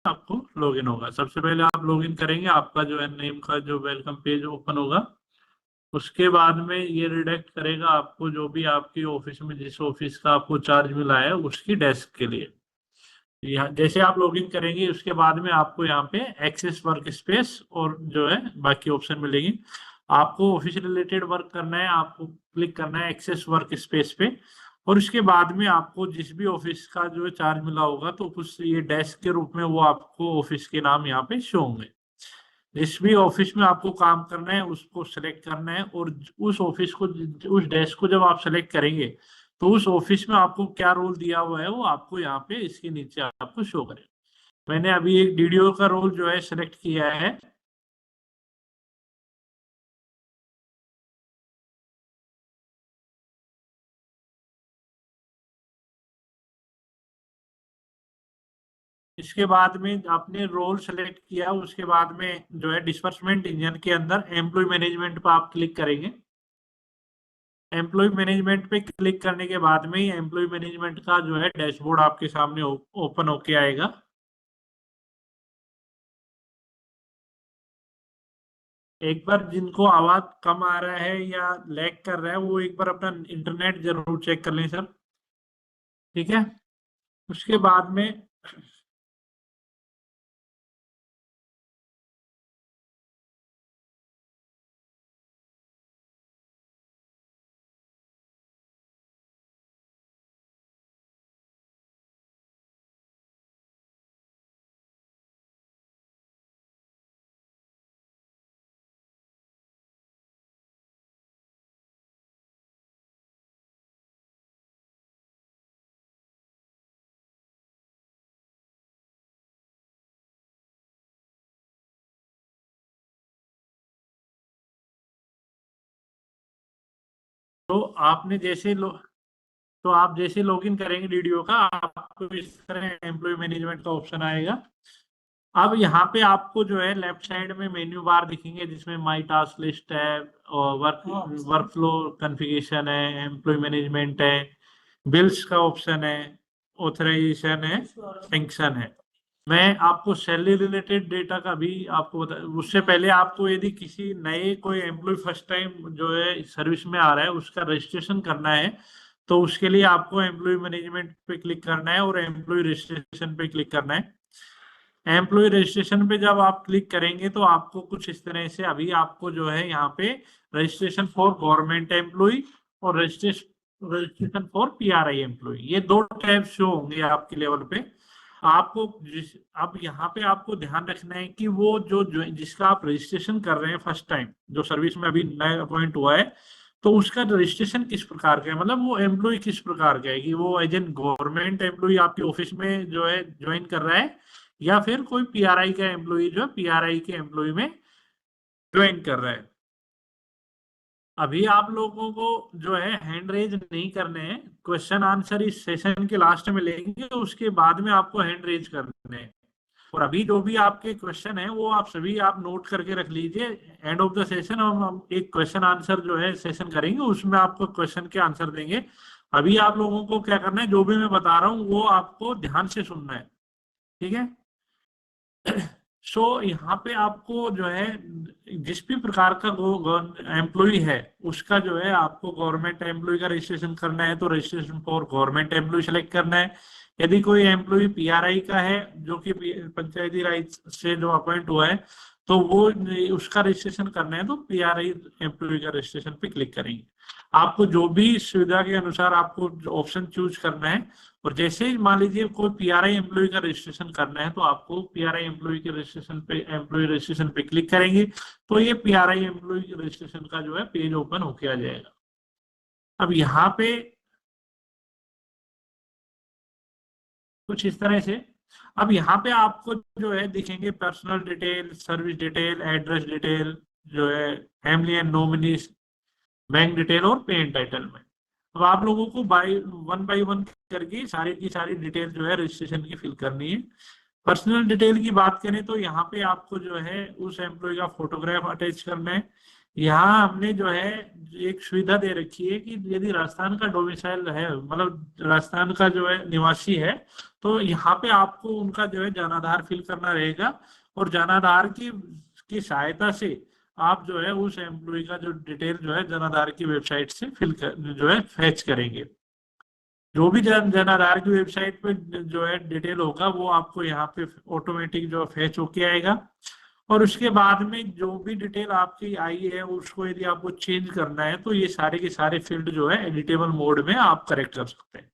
आपको लॉगिन होगा। सबसे पहले आप लॉगिन करेंगे, आपका जो है नेम का जो वेलकम पेज ओपन होगा। उसके बाद में ये रिडायरेक्ट करेगा आपको जो भी आपकी ऑफिस में जिस ऑफिस का आपको चार्ज मिला है उसकी डेस्क के लिए। यहाँ जैसे आप लॉगिन करेंगे उसके बाद में आपको यहाँ पे एक्सेस वर्क स्पेस और जो है बाकी ऑप्शन मिलेंगे। आपको ऑफिस रिलेटेड वर्क करना है, आपको क्लिक करना है एक्सेस वर्क स्पेस पे। और उसके बाद में आपको जिस भी ऑफिस का जो है चार्ज मिला होगा तो उस ये डेस्क के रूप में वो आपको ऑफिस के नाम यहाँ पे शो होंगे। जिस भी ऑफिस में आपको काम करना है उसको सेलेक्ट करना है, और उस ऑफिस को उस डेस्क को जब आप सेलेक्ट करेंगे तो उस ऑफिस में आपको क्या रोल दिया हुआ है वो आपको यहाँ पे इसके नीचे आपको शो करेगा। मैंने अभी एक वीडियो का रोल जो है सेलेक्ट किया है। इसके बाद में आपने रोल सेलेक्ट किया, उसके बाद में जो है डिस्बर्समेंट इंजन के अंदर एम्प्लॉय मैनेजमेंट पर आप क्लिक करेंगे। एम्प्लॉय मैनेजमेंट पे क्लिक करने के बाद में ही एम्प्लॉय मैनेजमेंट का जो है डैशबोर्ड आपके सामने ओपन होके आएगा। एक बार जिनको आवाज कम आ रहा है या लैग कर रहा है वो एक बार अपना इंटरनेट जरूर चेक कर लें सर। ठीक है। उसके बाद में तो आपने जैसे तो आप जैसे लॉगिन करेंगे वीडियो का आपको इस तरह एम्प्लॉय मैनेजमेंट का ऑप्शन आएगा। अब यहाँ पे आपको जो है लेफ्ट साइड में मेन्यू बार दिखेंगे जिसमें माई टास्क लिस्ट है और वर्क फ्लो कॉन्फ़िगरेशन है, एम्प्लॉय मैनेजमेंट है, बिल्स का ऑप्शन है, ऑथराइजेशन है, सैंक्शन है। मैं आपको सैलरी रिलेटेड डेटा का भी आपको बता, उससे पहले आपको यदि किसी नए कोई एम्प्लॉय फर्स्ट टाइम जो है सर्विस में आ रहा है उसका रजिस्ट्रेशन करना है तो उसके लिए आपको एम्प्लॉय मैनेजमेंट पे क्लिक करना है और एम्प्लॉय रजिस्ट्रेशन पे क्लिक करना है। एम्प्लॉय रजिस्ट्रेशन पे जब आप क्लिक करेंगे तो आपको कुछ इस तरह से अभी आपको जो है यहाँ पे रजिस्ट्रेशन फॉर गवर्नमेंट एम्प्लॉय और रजिस्ट्रेशन फॉर पीआरआई एम्प्लॉय, ये दो टैब शो होंगे आपके लेवल पे। आपको अब यहाँ पे आपको ध्यान रखना है कि वो जो जिसका आप रजिस्ट्रेशन कर रहे हैं फर्स्ट टाइम जो सर्विस में अभी नया अपॉइंट हुआ है तो उसका रजिस्ट्रेशन किस प्रकार का है, मतलब वो एम्प्लॉय किस प्रकार का है कि वो एज एन गवर्नमेंट एम्प्लॉय आपके ऑफिस में जो है ज्वाइन कर रहा है या फिर कोई पीआरआई का एम्प्लॉय जो है पीआरआई के एम्प्लॉय में ज्वाइन कर रहा है। अभी आप लोगों को जो है हैंड रेज नहीं करने हैं, क्वेश्चन आंसर इस सेशन के लास्ट में लेंगे तो उसके बाद में आपको हैंड रेज करने हैं। और अभी जो भी आपके क्वेश्चन है वो आप सभी आप नोट करके रख लीजिए। एंड ऑफ द सेशन हम एक क्वेश्चन आंसर जो है सेशन करेंगे उसमें आपको क्वेश्चन के आंसर देंगे। अभी आप लोगों को क्या करना है, जो भी मैं बता रहा हूँ वो आपको ध्यान से सुनना है। ठीक है। सो यहाँ पे आपको जो है जिस भी प्रकार का एम्प्लॉय है उसका जो है आपको गवर्नमेंट एम्प्लॉय का रजिस्ट्रेशन करना है तो registration for government employee select करना है। यदि कोई एम्प्लॉय पीआरआई का है जो कि पंचायती राज से जो अपॉइंट हुआ है तो वो उसका रजिस्ट्रेशन करना है तो पीआरआई एम्प्लॉय का रजिस्ट्रेशन पे क्लिक करेंगे। आपको जो भी सुविधा के अनुसार आपको ऑप्शन चूज करना है। और जैसे ही मान लीजिए कोई पीआरआई एम्प्लॉय का रजिस्ट्रेशन करना है तो आपको पीआरआई एम्प्लॉय के रजिस्ट्रेशन पे एम्प्लॉय रजिस्ट्रेशन पे क्लिक करेंगे तो ये पीआरआई एम्प्लॉय रजिस्ट्रेशन का जो है पेज ओपन होके आ जाएगा। अब यहाँ पे कुछ इस तरह से अब यहाँ पे आपको जो है दिखेंगे personal detail, service detail, address detail, जो है family and nominee, bank detail और पे टाइटल में। अब आप लोगों को बाई वन करके सारी की सारी डिटेल जो है रजिस्ट्रेशन की फिल करनी है। पर्सनल डिटेल की बात करें तो यहाँ पे आपको जो है उस एम्प्लॉय का फोटोग्राफ अटैच करना है। यहाँ हमने जो है एक सुविधा दे रखी है कि यदि राजस्थान का डोमिसाइल है, मतलब राजस्थान का जो है निवासी है, तो यहाँ पे आपको उनका जो है जनाधार फिल करना रहेगा, और जनाधार की सहायता से आप जो है उस एम्प्लॉय का जो डिटेल जो है जनाधार की वेबसाइट से जो है फैच करेंगे। जो भी जन आधार की वेबसाइट पे जो है डिटेल होगा वो आपको यहाँ पे ऑटोमेटिक जो फैच होके आएगा। और उसके बाद में जो भी डिटेल आपकी आई है उसको यदि आपको चेंज करना है तो ये सारे के सारे फील्ड जो है एडिटेबल मोड में आप करेक्ट कर सकते हैं।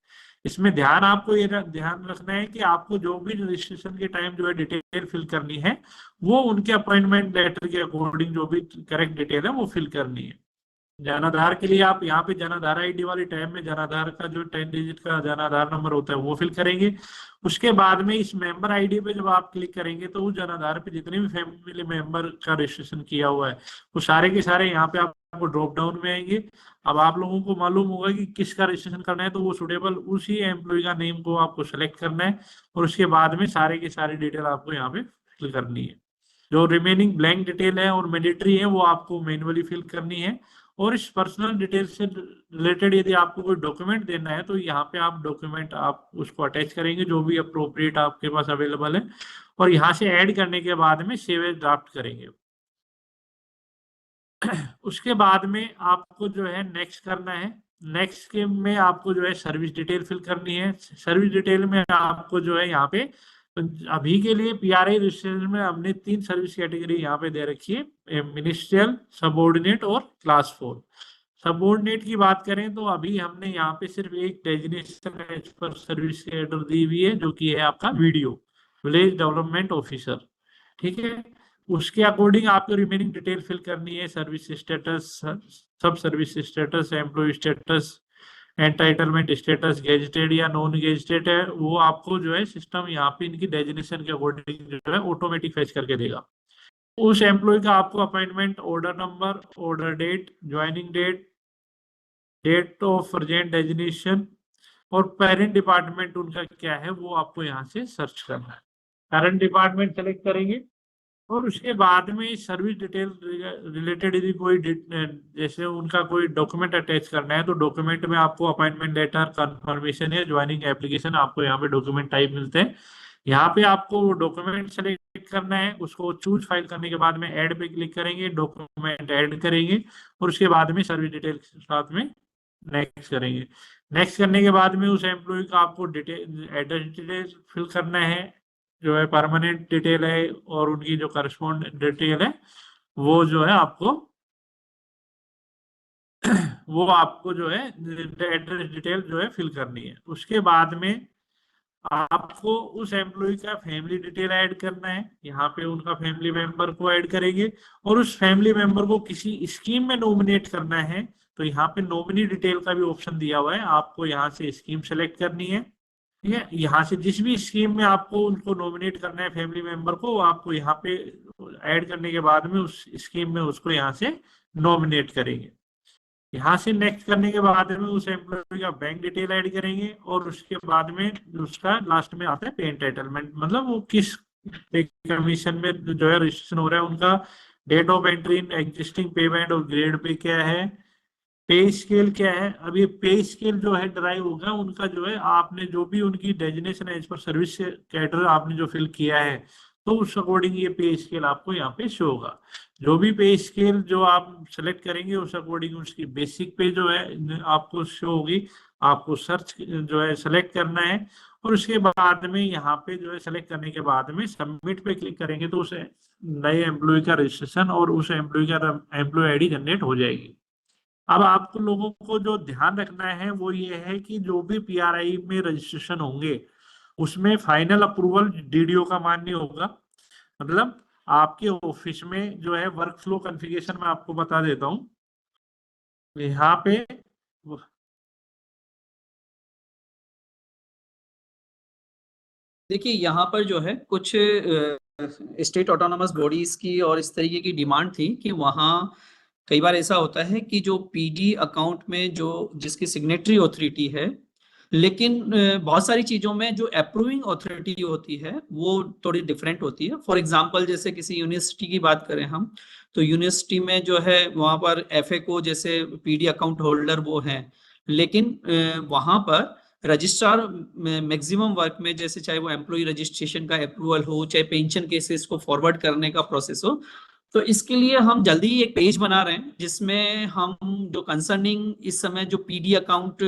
इसमें ध्यान आपको ये ध्यान रखना है कि आपको जो भी रजिस्ट्रेशन के टाइम जो है डिटेल फिल करनी है वो उनके अपॉइंटमेंट लेटर के अकॉर्डिंग जो भी करेक्ट डिटेल है वो फिल करनी है। जनाधार के लिए आप यहाँ पे जनाधार आईडी वाली टैब में जनाधार का जो 10 डिजिट का जनाधार नंबर होता है वो फिल करेंगे। उसके बाद में इस मेंबर आईडी पे जब आप क्लिक करेंगे तो उस जनाधार पे जितने भी फैमिली मेंबर का रजिस्ट्रेशन किया हुआ है वो सारे के सारे यहाँ पे आपको ड्रॉप डाउन में आएंगे। अब आप लोगों को मालूम होगा कि किसका रजिस्ट्रेशन करना है, तो वो सुटेबल उसी एम्प्लॉय का नेम को आपको सेलेक्ट करना है, और उसके बाद में सारे की सारी डिटेल आपको यहाँ पे फिल करनी है। जो रिमेनिंग ब्लैंक डिटेल है और मैंडेटरी है वो आपको मैन्युअली फिल करनी है। और इस पर्सनल डिटेल से रिलेटेड यदि आपको कोई डॉक्यूमेंट देना है तो यहाँ पे आप डॉक्यूमेंट आप उसको अटैच करेंगे जो भी अप्रोप्रिएट आपके पास अवेलेबल है, और यहाँ से ऐड करने के बाद में सेव एज ड्राफ्ट करेंगे। उसके बाद में आपको जो है नेक्स्ट करना है। नेक्स्ट के में आपको जो है सर्विस डिटेल फिल करनी है। सर्विस डिटेल में आपको जो है यहाँ पे अभी के लिए पीआरआई रजिस्ट्रेशन में हमने 3 सर्विस कैटेगरी यहाँ पे दे रखी है, मिनिस्ट्रियल, सबऑर्डिनेट और क्लास 4। सबऑर्डिनेट की बात करें तो अभी हमने यहाँ पे सिर्फ एक designation as per service cadre दी हुई है जो कि है आपका वीडियो विलेज डेवलपमेंट ऑफिसर। ठीक है, उसके अकॉर्डिंग आपको रिमेनिंग डिटेल फिल करनी है। Service status, sub service status, employee status, entitlement status, gazetted या नॉन गेजेटेड है, वो आपको जो है सिस्टम यहाँ पे इनकी डेजिग्नेशन के अकॉर्डिंग जो है ऑटोमेटिक फेच करके देगा। उस एम्प्लॉय का आपको appointment order number, order date, joining date, date of present designation और पेरेंट डिपार्टमेंट उनका क्या है वो आपको यहाँ से सर्च करना है। पेरेंट डिपार्टमेंट सेलेक्ट करेंगे और उसके बाद में सर्विस डिटेल रिलेटेड यदि कोई जैसे उनका कोई डॉक्यूमेंट अटैच करना है तो डॉक्यूमेंट में आपको अपॉइंटमेंट लेटर, कंफर्मेशन या ज्वाइनिंग एप्लीकेशन आपको यहाँ पे डॉक्यूमेंट टाइप मिलते हैं। यहाँ पे आपको डॉक्यूमेंट सेलेक्ट करना है, उसको चूज फाइल करने के बाद में ऐड पे क्लिक करेंगे, डॉक्यूमेंट ऐड करेंगे और उसके बाद में सर्विस डिटेल के साथ में नेक्स्ट करेंगे। नेक्स्ट करने के बाद में उस एम्प्लॉय का आपको डिटेल, एड्रेस डिटेल फिल करना है, जो है परमानेंट डिटेल है और उनकी जो करस्पॉन्ड डिटेल है वो जो है आपको वो आपको जो है एड्रेस डिटेल जो है फिल करनी है। उसके बाद में आपको उस एम्प्लॉय का फैमिली डिटेल ऐड करना है। यहाँ पे उनका फैमिली मेंबर को ऐड करेंगे और उस फैमिली मेंबर को किसी स्कीम में नॉमिनेट करना है तो यहाँ पे नॉमिनी डिटेल का भी ऑप्शन दिया हुआ है, आपको यहाँ से स्कीम सेलेक्ट करनी है। ठीक है, यहाँ से जिस भी स्कीम में आपको उनको नॉमिनेट करना है फैमिली मेंबर को, वो आपको यहाँ पे ऐड करने के बाद में उस स्कीम में उसको यहाँ से नॉमिनेट करेंगे। यहाँ से नेक्स्ट करने के बाद में उस एम्प्लॉय का बैंक डिटेल ऐड करेंगे और उसके बाद में उसका लास्ट में आता है पे एंटाइटलमेंट, मतलब वो किस पे कमीशन में जो है रजिस्ट्रेशन हो रहा है, उनका date of entry in existing payment और ग्रेड पे क्या है, पे स्केल क्या है। अब ये पे स्केल जो है ड्राइव होगा उनका जो है आपने जो भी उनकी designation as per service cadre आपने जो फिल किया है तो उस अकॉर्डिंग ये पे स्केल आपको यहाँ पे शो होगा। जो भी पे स्केल जो आप सेलेक्ट करेंगे उस अकॉर्डिंग उसकी बेसिक पे जो है आपको शो होगी। आपको सर्च जो है सेलेक्ट करना है और उसके बाद में यहाँ पे जो है सेलेक्ट करने के बाद में सबमिट पे क्लिक करेंगे तो उस नए एम्प्लॉय का रजिस्ट्रेशन और उस एम्प्लॉय का एम्प्लॉय आईडी जनरेट हो जाएगी। अब आपको लोगों को जो ध्यान रखना है वो ये है कि जो भी पीआरआई में रजिस्ट्रेशन होंगे उसमें फाइनल अप्रूवल डीडीओ का मान्य होगा। मतलब आपके ऑफिस में जो है वर्क फ्लो कॉन्फ़िगरेशन में आपको बता देता हूँ यहाँ पे। देखिए यहाँ पर जो है कुछ स्टेट ऑटोनोमस बॉडीज की और इस तरीके की डिमांड थी कि वहाँ कई बार ऐसा होता है कि जो पीडी अकाउंट में जो जिसकी सिग्नेटरी ऑथोरिटी है लेकिन बहुत सारी चीजों में जो अप्रूविंग अथॉरिटी होती है वो थोड़ी डिफरेंट होती है। फॉर एग्जांपल जैसे किसी यूनिवर्सिटी की बात करें हम, तो यूनिवर्सिटी में जो है वहां पर एफए को जैसे पीडी अकाउंट होल्डर वो हैं, लेकिन वहां पर रजिस्ट्रार मैक्सिमम वर्क में, जैसे चाहे वो एम्प्लॉय रजिस्ट्रेशन का अप्रूवल हो, चाहे पेंशन केसेस को फॉरवर्ड करने का प्रोसेस हो, तो इसके लिए हम जल्दी ही एक पेज बना रहे हैं जिसमें हम जो कंसर्निंग इस समय जो पीडी अकाउंट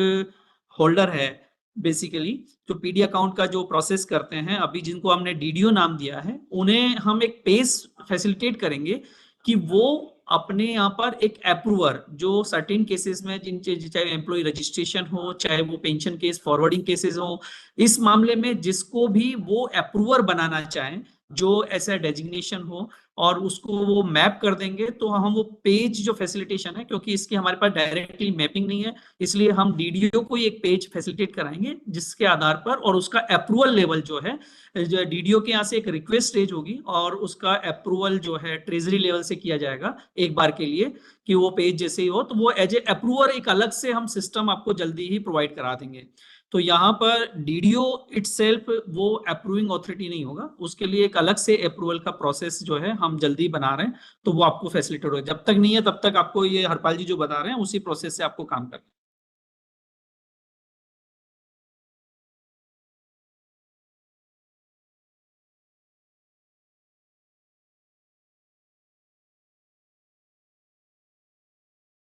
होल्डर है, बेसिकली जो पीडी अकाउंट का जो प्रोसेस करते हैं अभी, जिनको हमने डीडीओ नाम दिया है, उन्हें हम एक पेज फैसिलिटेट करेंगे कि वो अपने यहाँ पर एक अप्रूवर जो सर्टेन केसेस में, जिन चाहे एम्प्लॉय रजिस्ट्रेशन हो, चाहे वो पेंशन केस फॉरवर्डिंग केसेस हो, इस मामले में जिसको भी वो अप्रूवर बनाना चाहें, जो ऐसा डेजिग्नेशन हो, और उसको वो मैप कर देंगे, तो हम वो पेज जो फैसिलिटेशन है, क्योंकि इसकी हमारे पास डायरेक्टली मैपिंग नहीं है, इसलिए हम डीडीओ को एक पेज फैसिलिटेट कराएंगे जिसके आधार पर, और उसका अप्रूवल लेवल जो है, जो डीडीओ के यहाँ से एक रिक्वेस्ट रेज होगी और उसका अप्रूवल जो है ट्रेजरी लेवल से किया जाएगा एक बार के लिए, कि वो पेज जैसे ही हो तो वो एज ए अप्रूवर एक अलग से हम सिस्टम आपको जल्दी ही प्रोवाइड करा देंगे। तो यहाँ पर डीडीओ इटसेल्फ वो अप्रूविंग अथॉरिटी नहीं होगा, उसके लिए एक अलग से अप्रूवल का प्रोसेस जो है हम जल्दी बना रहे हैं, तो वो आपको फैसिलिटेट होगा। जब तक नहीं है तब तक आपको ये हरपाल जी जो बता रहे हैं उसी प्रोसेस से आपको काम करना है।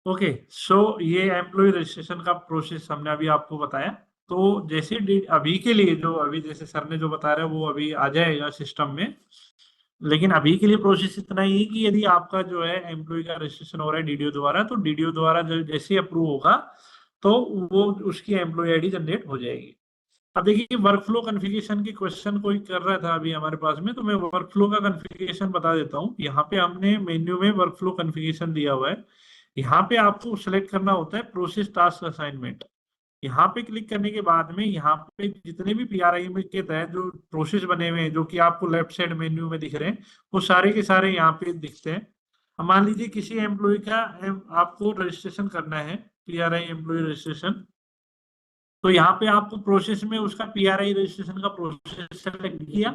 ओके, सो ये एम्प्लॉय रजिस्ट्रेशन का प्रोसेस हमने अभी आपको बताया। तो जैसे अभी के लिए जो अभी जैसे सर ने जो बता रहा है वो अभी आ जाएगा सिस्टम में, लेकिन अभी के लिए प्रोसेस इतना ही है कि यदि आपका जो है एम्प्लॉय का रजिस्ट्रेशन हो रहा है डीडीओ द्वारा, तो डीडीओ द्वारा जैसे अप्रूव होगा तो वो उसकी एम्प्लॉय आईडी जनरेट हो जाएगी। अब देखिए वर्क फ्लो कॉन्फ़िगरेशन की क्वेश्चन कोई कर रहा था अभी हमारे पास में, तो मैं वर्क फ्लो का कॉन्फ़िगरेशन बता देता हूँ। यहाँ पे हमने मेन्यू में वर्क फ्लो कॉन्फ़िगरेशन दिया हुआ है। यहाँ पे आपको सिलेक्ट करना होता है प्रोसेस टास्क असाइनमेंट। यहाँ पे क्लिक करने के बाद में यहाँ पे जितने भी पीआरआई में के तहत जो प्रोसेस बने हुए हैं, जो कि आपको लेफ्ट साइड मेन्यू में दिख रहे हैं, वो सारे के सारे यहाँ पे दिखते हैं। अब मान लीजिए किसी एम्प्लॉय का आपको रजिस्ट्रेशन करना है, पीआरआई एम्प्लॉय रजिस्ट्रेशन, तो यहाँ पे आपको प्रोसेस में उसका पीआरआई रजिस्ट्रेशन का प्रोसेस सेलेक्ट किया,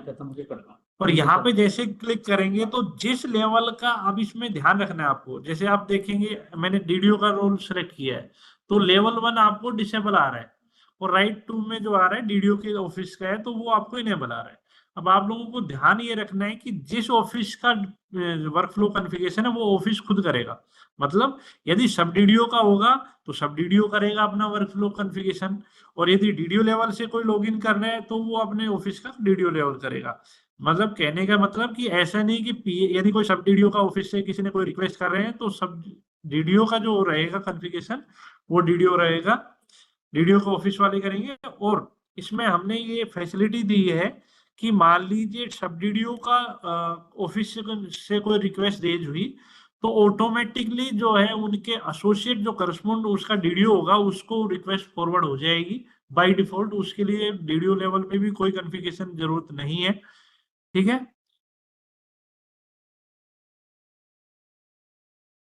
और यहाँ पे जैसे क्लिक करेंगे तो जिस लेवल का, अब इसमें ध्यान रखना है आपको, जैसे आप देखेंगे मैंने डीडीओ का रोल सेलेक्ट किया है, तो लेवल 1 आपको डिसेबल आ रहा है, और राइट 2 में जो आ रहा है डीडीओ के ऑफिस का है, तो वो आपको इनेबल आ रहा है। अब आप लोगों को ध्यान ये रखना है कि जिस ऑफिस का वर्क फ्लो कॉन्फ़िगरेशन है वो ऑफिस खुद करेगा। मतलब यदि सब डीडीओ का होगा तो सब डीडीओ करेगा अपना वर्क फ्लो कॉन्फ़िगरेशन, और यदि डीडीओ लेवल से कोई लॉगिन कर रहा है तो वो अपने ऑफिस का डीडीओ लेवल करेगा। मतलब कहने का मतलब कि ऐसा नहीं कि यदि कोई सब डीडीओ का ऑफिस से किसी ने कोई रिक्वेस्ट कर रहे हैं तो सब डीडीओ का जो रहेगा कॉन्फ़िगरेशन वो डीडीओ रहेगा, डीडीओ को ऑफिस वाले करेंगे। और इसमें हमने ये फैसिलिटी दी है कि मान लीजिए सब डीडीओ का ऑफिस से कोई रिक्वेस्ट रेज हुई, तो ऑटोमेटिकली जो है उनके एसोसिएट जो करस्पॉन्ड उसका डीडीओ होगा उसको रिक्वेस्ट फॉरवर्ड हो जाएगी बाय डिफॉल्ट। उसके लिए डीडीओ लेवल पे भी कोई कॉन्फ़िगरेशन जरूरत नहीं है। ठीक है,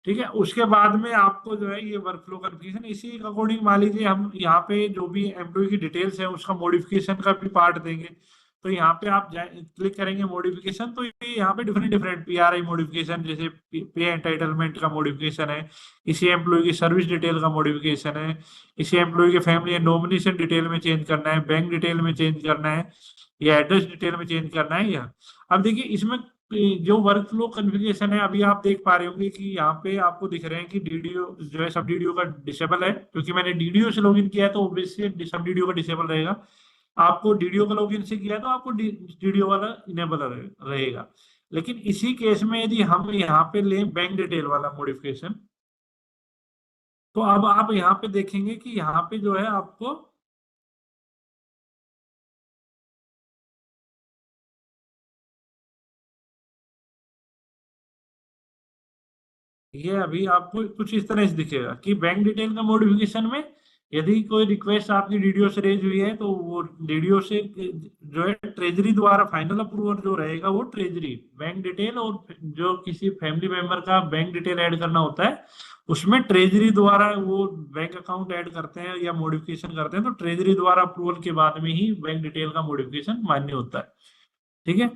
ठीक है। उसके बाद में आपको जो है ये वर्क फ्लो कॉन्फ़िगरेशन इसी के अकॉर्डिंग, मान लीजिए हम यहाँ पे जो भी एम्प्लॉय की डिटेल्स है उसका मॉडिफिकेशन का भी पार्ट देंगे, तो यहाँ पे आप क्लिक करेंगे मॉडिफिकेशन, तो ये यहाँ पे डिफरेंट डिफरेंट पीआरआई मॉडिफिकेशन, जैसे पे एंटाइटलमेंट का मॉडिफिकेशन है, इसी एम्प्लॉय की सर्विस डिटेल का मॉडिफिकेशन है, इसी एम्प्लॉय के फैमिली एंड नॉमिनेशन डिटेल में चेंज करना है, बैंक डिटेल में चेंज करना है, या एड्रेस डिटेल में चेंज करना है। या अब देखिए इसमें जो वर्क फ्लो कॉन्फ़िगरेशन है, अभी आप देख पा रहे होंगे कि यहाँ पे आपको दिख रहे हैं कि डीडीओ जो है सब डीडीओ का डिसेबल है, क्योंकि मैंने डीडीओ से लॉगिन किया है तो ऑब्वियसली सब डीडीओ का डिसेबल रहेगा। आपको डीडीओ का लॉगिन से किया है तो आपको डीडीओ वाला इनेबल रहेगा। लेकिन इसी केस में यदि हम यहाँ पे लें बैंक डिटेल वाला मॉडिफिकेशन, तो अब आप यहाँ पे देखेंगे कि यहाँ पे जो है आपको ये अभी आपको कुछ इस तरह से दिखेगा कि बैंक डिटेल का मॉडिफिकेशन में यदि कोई रिक्वेस्ट आपकी डीडीओ से रेज हुई है तो वो डीडीओ से जो है ट्रेजरी द्वारा फाइनल अप्रूवल जो रहेगा वो ट्रेजरी बैंक डिटेल, और जो किसी फैमिली मेंबर का बैंक डिटेल ऐड करना होता है उसमें ट्रेजरी द्वारा वो बैंक अकाउंट ऐड करते हैं या मॉडिफिकेशन करते हैं, तो ट्रेजरी द्वारा अप्रूवल के बाद में ही बैंक डिटेल का मॉडिफिकेशन मान्य होता है। ठीक है,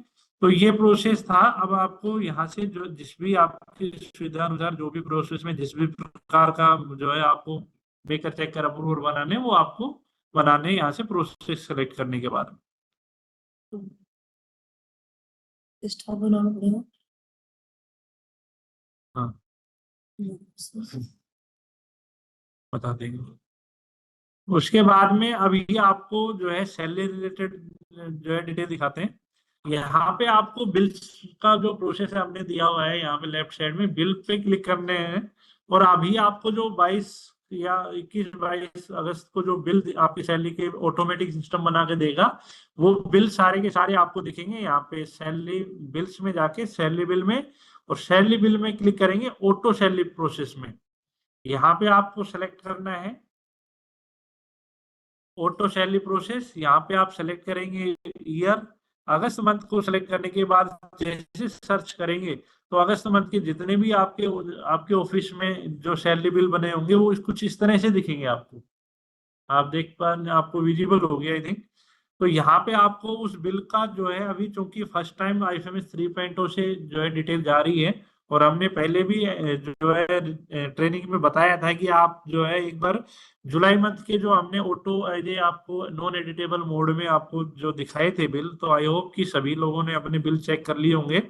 तो ये प्रोसेस था। अब आपको यहाँ से जो जिस भी आपकी सुविधा अनुसार जो भी प्रोसेस में जिस भी प्रकार का जो है आपको बेकर चेक कर अप्रूवल बनाने, वो आपको बनाने यहाँ से प्रोसेस सेलेक्ट करने के बाद बनाना पड़ेगा। हाँ बता देंगे। उसके बाद में अभी आपको जो है सैलरी रिलेटेड जो है डिटेल दिखाते हैं। यहाँ पे आपको बिल्स का जो प्रोसेस है हमने दिया हुआ है, यहाँ पे लेफ्ट साइड में बिल पे क्लिक करने हैं, और अभी आपको जो 22 या 21-22 अगस्त को जो बिल आपकी सैलरी के ऑटोमेटिक सिस्टम बना के देगा, वो बिल सारे के सारे आपको दिखेंगे। यहाँ पे सैलरी बिल्स में जाके सैलरी बिल में, और सैलरी बिल में क्लिक करेंगे ऑटो सैलरी प्रोसेस में। यहाँ पे आपको सेलेक्ट करना है ऑटो सैलरी प्रोसेस। यहाँ पे आप सेलेक्ट करेंगे ईयर, अगस्त मंथ को सेलेक्ट करने के बाद जैसे सर्च करेंगे तो अगस्त मंथ के जितने भी आपके ऑफिस में जो सैलरी बिल बने होंगे वो कुछ इस तरह से दिखेंगे आपको। आप देख पा, आपको विजिबल हो गया आई थिंक। तो यहाँ पे आपको उस बिल का जो है, अभी चूंकि फर्स्ट टाइम आईएफएमएस 3.0 से जो है डिटेल जा रही है, और हमने पहले भी जो है ट्रेनिंग में बताया था कि आप जो है एक बार जुलाई मंथ के जो हमने ऑटो ये आपको नॉन एडिटेबल मोड में आपको जो दिखाए थे बिल, तो आई होप कि सभी लोगों ने अपने बिल चेक कर लिए होंगे,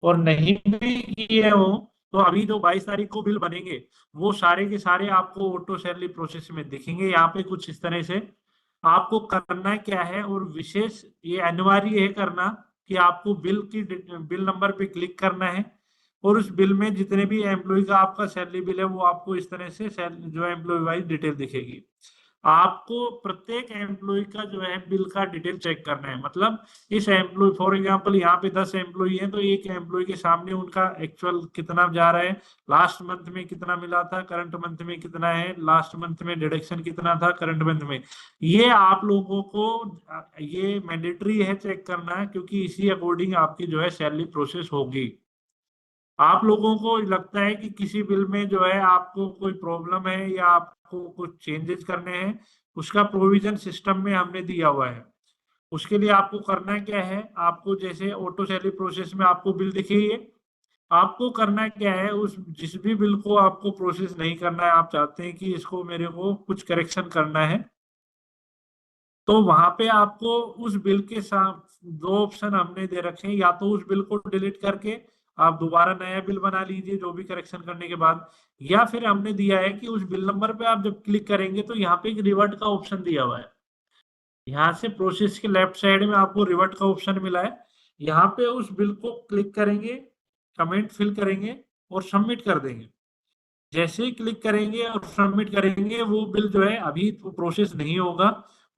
और नहीं भी किए हो तो अभी जो 22 तारीख को बिल बनेंगे वो सारे के सारे आपको ऑटो सैलरी प्रोसेस में दिखेंगे। यहाँ पे कुछ इस तरह से आपको करना क्या है, और विशेष ये अनिवार्य है करना कि आपको बिल नंबर पे क्लिक करना है, और उस बिल में जितने भी एम्प्लॉय का आपका सैलरी बिल है वो आपको इस तरह से जो एम्प्लॉय वाइज डिटेल दिखेगी। आपको प्रत्येक एम्प्लॉय का जो है बिल का डिटेल चेक करना है। मतलब इस एम्प्लॉय, फॉर एग्जांपल यहाँ पे 10 एम्प्लॉय हैं, तो एक एम्प्लॉय के सामने उनका एक्चुअल कितना जा रहा है, लास्ट मंथ में कितना मिला था, करंट मंथ में कितना है, लास्ट मंथ में डिडक्शन कितना था करंट मंथ में, ये आप लोगों को ये मैंडेटरी है चेक करना, क्योंकि इसी अकॉर्डिंग आपकी जो है सैलरी प्रोसेस होगी। आप लोगों को लगता है कि किसी बिल में जो है आपको कोई प्रॉब्लम है या आपको कुछ चेंजेस करने हैं, उसका प्रोविजन सिस्टम में हमने दिया हुआ है। उसके लिए आपको करना क्या है, आपको जैसे ऑटो सैलरी प्रोसेस में आपको बिल दिखेगी, आपको करना क्या है, उस जिस भी बिल को आपको प्रोसेस नहीं करना है, आप चाहते हैं कि इसको मेरे को कुछ करेक्शन करना है, तो वहां पे आपको उस बिल के साथ दो ऑप्शन हमने दे रखे हैं। या तो उस बिल को डिलीट करके आप दोबारा नया बिल बना लीजिए जो भी करेक्शन करने के बाद, या फिर हमने दिया है कि उस बिल नंबर पे आप जब क्लिक करेंगे तो यहाँ पे एक रिवर्ट का ऑप्शन दिया हुआ है। यहाँ से प्रोसेस के लेफ्ट साइड में आपको रिवर्ट का ऑप्शन मिला है। यहाँ पे उस बिल को क्लिक करेंगे, कमेंट फिल करेंगे और सबमिट कर देंगे। जैसे ही क्लिक करेंगे और सबमिट करेंगे वो बिल जो है अभी तो प्रोसेस नहीं होगा,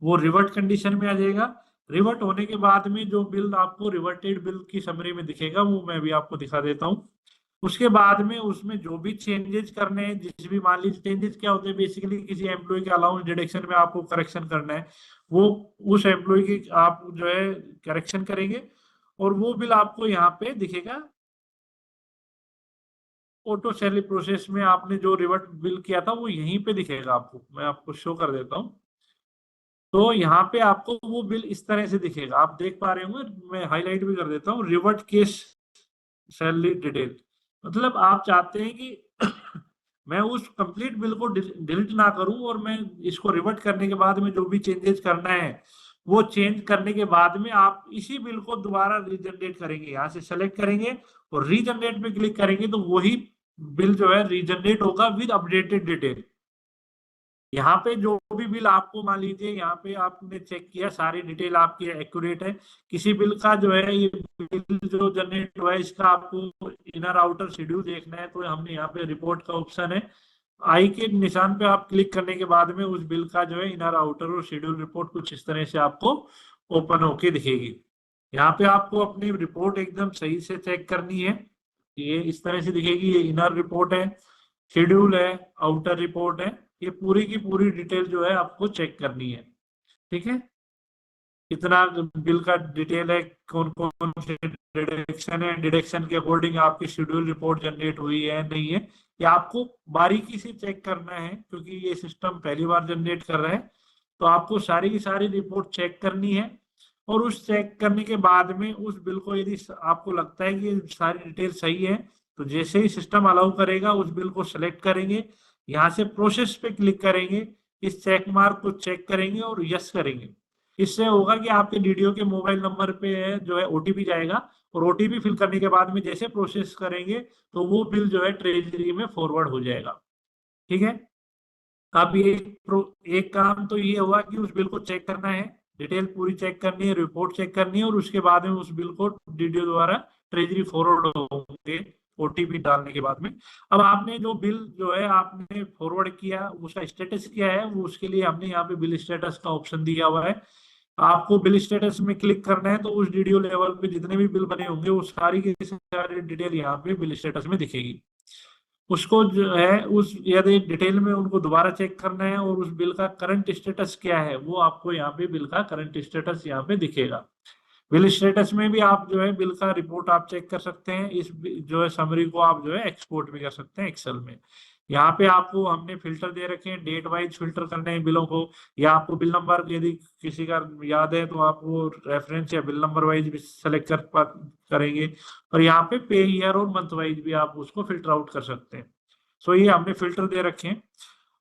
वो रिवर्ट कंडीशन में आ जाएगा। रिवर्ट होने के बाद में जो बिल आपको रिवर्टेड बिल की समरी में दिखेगा वो मैं भी आपको दिखा देता हूँ। उसके बाद में उसमें जो भी चेंजेस करने हैं, जिस भी मान लीजिए चेंजेस क्या होते हैं, बेसिकली किसी एम्प्लॉय के अलाउंस डिडक्शन में आपको करेक्शन करना है, वो उस एम्प्लॉय की आप जो है करेक्शन करेंगे और वो बिल आपको यहाँ पे दिखेगा। ऑटो सैलरी प्रोसेस में आपने जो रिवर्ट बिल किया था वो यहीं पे दिखेगा आपको, मैं आपको शो कर देता हूँ। तो यहाँ पे आपको वो बिल इस तरह से दिखेगा, आप देख पा रहे होंगे, मैं हाईलाइट भी कर देता हूँ, रिवर्ट केस सैलरी डिटेल। मतलब आप चाहते हैं कि मैं उस कंप्लीट बिल को डिलीट ना करूं, और मैं इसको रिवर्ट करने के बाद में जो भी चेंजेस करना है वो चेंज करने के बाद में आप इसी बिल को दोबारा रीजनरेट करेंगे। यहाँ से सेलेक्ट करेंगे और रीजनरेट पे क्लिक करेंगे तो वही बिल जो है रीजनरेट होगा विद अपडेटेड डिटेल। यहाँ पे जो भी बिल आपको मान लीजिए यहाँ पे आपने चेक किया सारी डिटेल आपकी एक्यूरेट है, किसी बिल का जो है ये बिल जो जनरेट हुआ है इसका आपको इनर आउटर शेड्यूल देखना है, तो हमने यहाँ पे रिपोर्ट का ऑप्शन है, आई के निशान पे आप क्लिक करने के बाद में उस बिल का जो है इनर आउटर और शेड्यूल रिपोर्ट कुछ इस तरह से आपको ओपन होके दिखेगी। यहाँ पे आपको अपनी रिपोर्ट एकदम सही से चेक करनी है, ये इस तरह से दिखेगी, ये इनर रिपोर्ट है, शेड्यूल है, आउटर रिपोर्ट है, ये पूरी की पूरी डिटेल जो है आपको चेक करनी है। ठीक है, कितना बिल का डिटेल है, कौन कौन से डिडक्शन है, डिडक्शन के अकॉर्डिंग आपकी शेड्यूल रिपोर्ट जनरेट हुई है नहीं है, ये आपको बारीकी से चेक करना है, क्योंकि ये सिस्टम पहली बार जनरेट कर रहा है। तो आपको सारी की सारी रिपोर्ट चेक करनी है, और उस चेक करने के बाद में उस बिल को यदि आपको लगता है कि ये सारी डिटेल सही है, तो जैसे ही सिस्टम अलाउ करेगा उस बिल को सिलेक्ट करेंगे, यहाँ से प्रोसेस पे क्लिक करेंगे, इस चेक मार्क को चेक करेंगे और यस करेंगे। इससे होगा कि आपके डीडीओ के मोबाइल नंबर पे जो है ओटीपी जाएगा, और ओटीपी फिल करने के बाद में जैसे प्रोसेस करेंगे तो वो बिल जो है ट्रेजरी में फॉरवर्ड हो जाएगा। ठीक है, अब ये एक काम तो ये हुआ कि उस बिल को चेक करना है, डिटेल पूरी चेक करनी है, रिपोर्ट चेक करनी है, और उसके बाद में उस बिल को डीडीओ द्वारा ट्रेजरी फॉरवर्ड होंगे ओटीपी डालने के बाद में। अब आपने जो बिल जो है आपने फॉरवर्ड किया, उसका स्टेटस क्या है, वो उसके लिए हमने यहाँ पे बिल स्टेटस का ऑप्शन दिया हुआ है। आपको बिल स्टेटस में क्लिक करना है, तो उस डीडीओ लेवल पे जितने भी बिल बने होंगे वो सारी की सारी डिटेल यहाँ पे बिल स्टेटस में दिखेगी। उसको जो है उस यदि डिटेल में उनको दोबारा चेक करना है और उस बिल का करंट स्टेटस क्या है, वो आपको यहाँ पे बिल का करंट स्टेटस यहाँ पे दिखेगा। बिल स्टेटस में भी आप जो है बिल का रिपोर्ट आप चेक कर सकते हैं, इस जो है समरी को आप जो है एक्सपोर्ट भी कर सकते हैं एक्सेल में। यहाँ पे आपको हमने फिल्टर दे रखे हैं, डेट वाइज फिल्टर करने हैं बिलों को, या आपको बिल नंबर यदि किसी का याद है तो आप वो रेफरेंस या बिल नंबर वाइज भी सेलेक्ट करेंगे, और यहाँ पे पे ईयर और मंथ वाइज भी आप उसको फिल्टर आउट कर सकते हैं। सो ये हमने फिल्टर दे रखे हैं।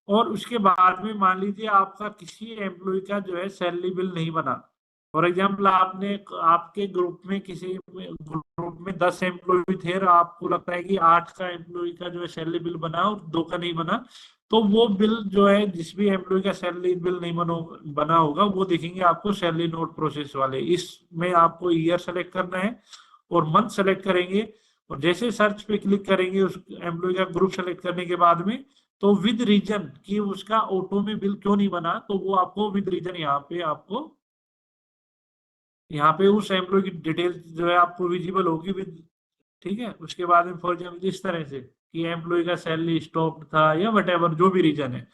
और उसके बाद में मान लीजिए आपका किसी एम्प्लॉय का जो है सैलरी बिल नहीं बना, फॉर एग्जाम्पल आपने आपके ग्रुप में किसी ग्रुप में 10 एम्प्लॉय थे और आपको लगता है कि 8 का एम्प्लॉय का जो है सैलरी बिल बना और 2 का नहीं बना, तो वो बिल जो है जिस भी एम्प्लॉय का सैलरी बिल नहीं बना होगा वो देखेंगे आपको सैलरी नोट प्रोसेस वाले। इसमें आपको ईयर सेलेक्ट करना है और मंथ सेलेक्ट करेंगे, और जैसे सर्च पे क्लिक करेंगे उस एम्प्लॉय का ग्रुप सेलेक्ट करने के बाद में, तो विद रीजन कि उसका ऑटो में बिल क्यों नहीं बना, तो वो आपको विद रीजन यहाँ पे उस एम्प्लॉय की डिटेल जो है आपको विजिबल होगी विद। ठीक है, उसके बाद में फॉर एग्जाम्पल इस तरह से कि एम्प्लॉय का सैलरी स्टॉप था या वट जो भी रीजन है,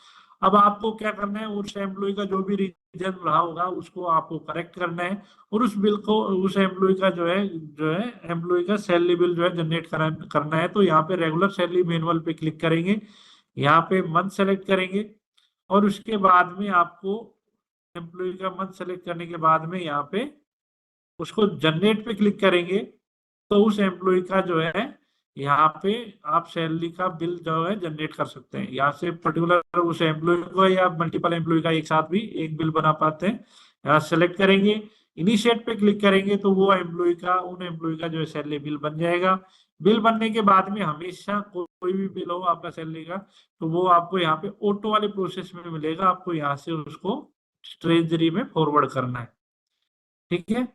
अब आपको क्या करना है, उस एम्प्लॉय का जो भी रीजन रहा होगा उसको आपको करेक्ट करना है, और उस बिल को उस एम्प्लॉय का जो है एम्प्लॉय का सैलरी बिल जो है जनरेट करना है। तो यहाँ पे रेगुलर सैलरी मैनुअल पे क्लिक करेंगे, यहाँ पे मंथ सेलेक्ट करेंगे, और उसके बाद में आपको एम्प्लॉय का मंथ सेलेक्ट करने के बाद में यहाँ पे उसको जनरेट पे क्लिक करेंगे, तो उस एम्प्लॉय का जो है यहाँ पे आप सैलरी का बिल जो है जनरेट कर सकते हैं। यहाँ से पर्टिकुलर उस एम्प्लॉय को या मल्टीपल एम्प्लॉय का एक साथ भी एक बिल बना पाते हैं। यहाँ सेलेक्ट करेंगे, इनिशिएट पे क्लिक करेंगे, तो वो एम्प्लॉय का उन एम्प्लॉय का जो है सैलरी बिल बन जाएगा। बिल बनने के बाद में हमेशा कोई भी बिल हो आपका सैलरी का, तो वो आपको यहाँ पे ऑटो वाले प्रोसेस में मिलेगा, आपको यहाँ से उसको ट्रेजरी में फॉरवर्ड करना है। ठीक है,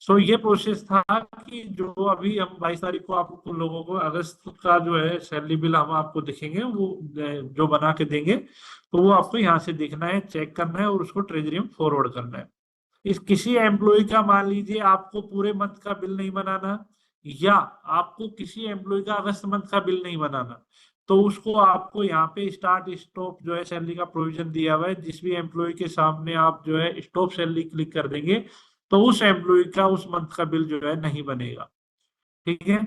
सो ये प्रोसेस था कि जो अभी हम 22 तारीख को आप लोगों को अगस्त का जो है सैलरी बिल हम आपको दिखेंगे, वो जो बना के देंगे, तो वो आपको यहाँ से देखना है, चेक करना है और उसको ट्रेजरी में फॉरवर्ड करना है। इस किसी एम्प्लॉय का मान लीजिए आपको पूरे मंथ का बिल नहीं बनाना, या आपको किसी एम्प्लॉय का अगस्त मंथ का बिल नहीं बनाना, तो उसको आपको यहाँ पे स्टार्ट स्टॉप जो है सैलरी का प्रोविजन दिया हुआ है, जिस भी एम्प्लॉय के सामने आप जो है स्टॉप सैलरी क्लिक कर देंगे तो उस एम्प्लॉय का उस मंथ का बिल जो है नहीं बनेगा। ठीक है,